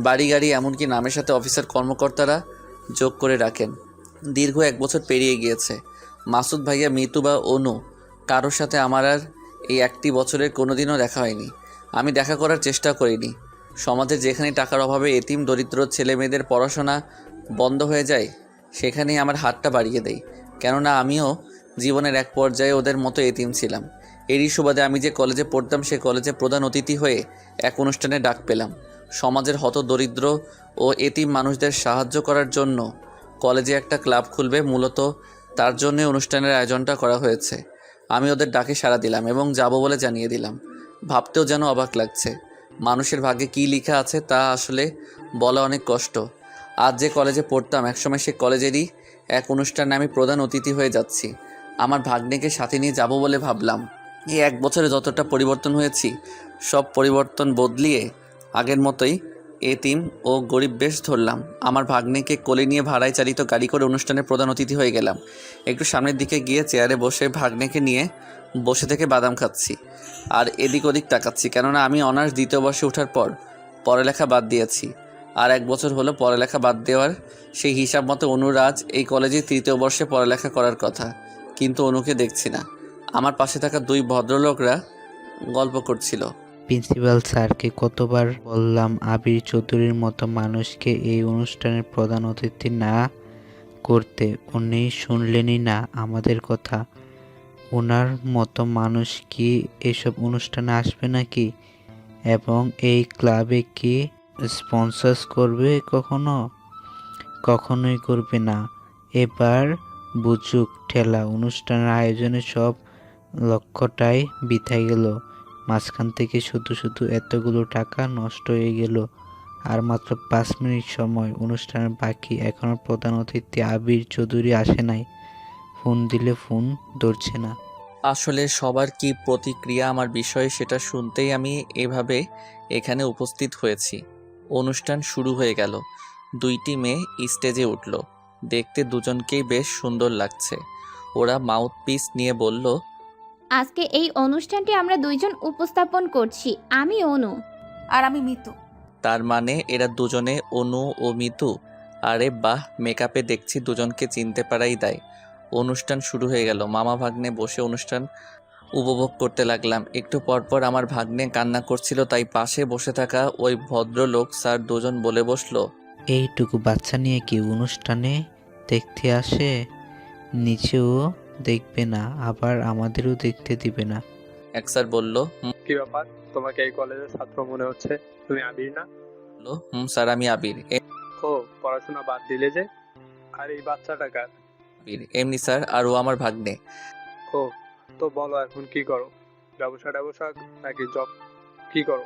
বাড়ি গাড়ি এমনকি নামের সাথে অফিসার কর্মকর্তারা যোগ করে রাখেন। দীর্ঘ 1 বছর পেরিয়ে গিয়েছে। মাসুদ ভাইয়া, মিতু বা অনু কারোর সাথে আমার আর এই 1টি বছরের কোনো দিনও দেখা হয়নি। আমি দেখা করার চেষ্টা করিনি। সমাজে যেখানে টাকার অভাবে এতিম দরিদ্র ছেলে মেয়েদের পড়াশোনা বন্ধ হয়ে যায়, সেখানেই আমার হাতটা বাড়িয়ে দেই, কেননা আমিও জীবনের এক পর্যায়ে ওদের মতো এতিম ছিলাম। এরই সুবাদে আমি যে কলেজে পড়তাম সে কলেজে প্রধান অতিথি হয়ে এক অনুষ্ঠানে ডাক পেলাম। সমাজের হত দরিদ্র ও এতিম মানুষদের সাহায্য করার জন্য কলেজে একটা ক্লাব খুলবে, মূলত তার জন্যই অনুষ্ঠানের আয়োজনটা করা হয়েছে। আমি ওদের ডাকে সাড়া দিলাম এবং যাব বলে জানিয়ে দিলাম। ভাবতেও যেন অবাক লাগছে, মানুষের ভাগ্যে কী লেখা আছে তা আসলে বলা অনেক কষ্ট। আজ যে কলেজে পড়তাম একসময় সে কলেজেরই এক অনুষ্ঠানে আমি প্রধান অতিথি হয়ে যাচ্ছি। আমার ভাগ্নেকে সাথে নিয়ে যাব বলে ভাবলাম। এই 1 বছরে যতটা পরিবর্তন হয়েছি, সব পরিবর্তন বদলিয়ে আগের মতোই এতিম ও গরিব বেশ ধরলাম। আমার ভাগ্নেকে কোলে নিয়ে ভাড়ায় চালিত গাড়ি করে অনুষ্ঠানের প্রধান অতিথি হয়ে গেলাম। একটু সামনের দিকে গিয়ে চেয়ারে বসে ভাগ্নেকে নিয়ে বসে থেকে বাদাম খাচ্ছি আর এদিক ওদিক তাকাচ্ছি, কেননা আমি অনার্স 2য় বর্ষে ওঠার পর পড়ালেখা বাদ দিয়েছি। আর 1 বছর হলো পড়ালেখা বাদ দেওয়ার। সেই হিসাব মতো অনুর আজ এই কলেজে 3য় বর্ষে পড়ালেখা করার কথা, কিন্তু অনুকে দেখছি না। আমার পাশে থাকা 2 ভদ্রলোকরা গল্প করছিল। প্রিন্সিপাল স্যারকে কতবার বললাম আবির চৌধুরীর মতো মানুষকে এই অনুষ্ঠানের প্রধান অতিথি না করতে, উনি শুনলেনই না আমাদের কথা। ওনার মতো মানুষ কি এসব অনুষ্ঠানে আসবে নাকি? এবং এই ক্লাবে কি স্পন্সর করবে কখনো? কখনোই করবে না। এবার বুঝুক ঠেলা, অনুষ্ঠানের আয়োজনে সব লক্ষ্যটাই বৃথায় গেল। মাঝখান থেকে শুধু শুধু এতগুলো টাকা নষ্ট হয়ে গেল। আর মাত্র 5 মিনিট সময়, অনুষ্ঠানের বাকি। এখনো প্রধান অতিথি আবির চৌধুরী আসে নাই। ফোন দিলে ফোন ধরছে না। আসলে সবার কি প্রতিক্রিয়া আমার বিষয়ে সেটা শুনতেই আমি এভাবে এখানে উপস্থিত হয়েছি। অনুষ্ঠান শুরু হয়ে গেল। 2টি মেয়ে স্টেজে উঠল। দেখতে দুজনকেই বেশ সুন্দর লাগছে। ওরা মাউথপিস নিয়ে বলল, আজকে এই অনুষ্ঠানটি আমরা 2জন উপস্থাপন করছি। আমি অনু। আর আমি মিতু। তার মানে এরা দুজনে অনু ও মিতু? আরে বাহ, মেকআপে দেখছি দুজনকে চিনতে পারাই দেয়। অনুষ্ঠান শুরু হয়ে গেল। মামা ভাগ্নে বসে অনুষ্ঠান উপভোগ করতে লাগলাম। একটু পরপর আমার ভাগ্নে কান্না করছিল, তাই পাশে বসে থাকা ওই ভদ্রলোক স্যার 2জন বলে বসলো, এইটুকু বাচ্চা নিয়ে কি অনুষ্ঠানে দেখতে আসে? নিচেও দেখবে না, আবার আমাদেরও দেখতে দিবে না। এক স্যার বলল, কি ব্যাপার, তোমাকে এই কলেজের ছাত্র মনে হচ্ছে? তুমি আবির না? স্যার আমি আবির। ও, পড়াশোনা বাদ দিলে যে? আর এই বাচ্চাটা কার? এমনি স্যার, আর ও আমার ভাগ্নে। ও, তো বলো এখন কি করো? ব্যবসা নাকি জব? কি করো?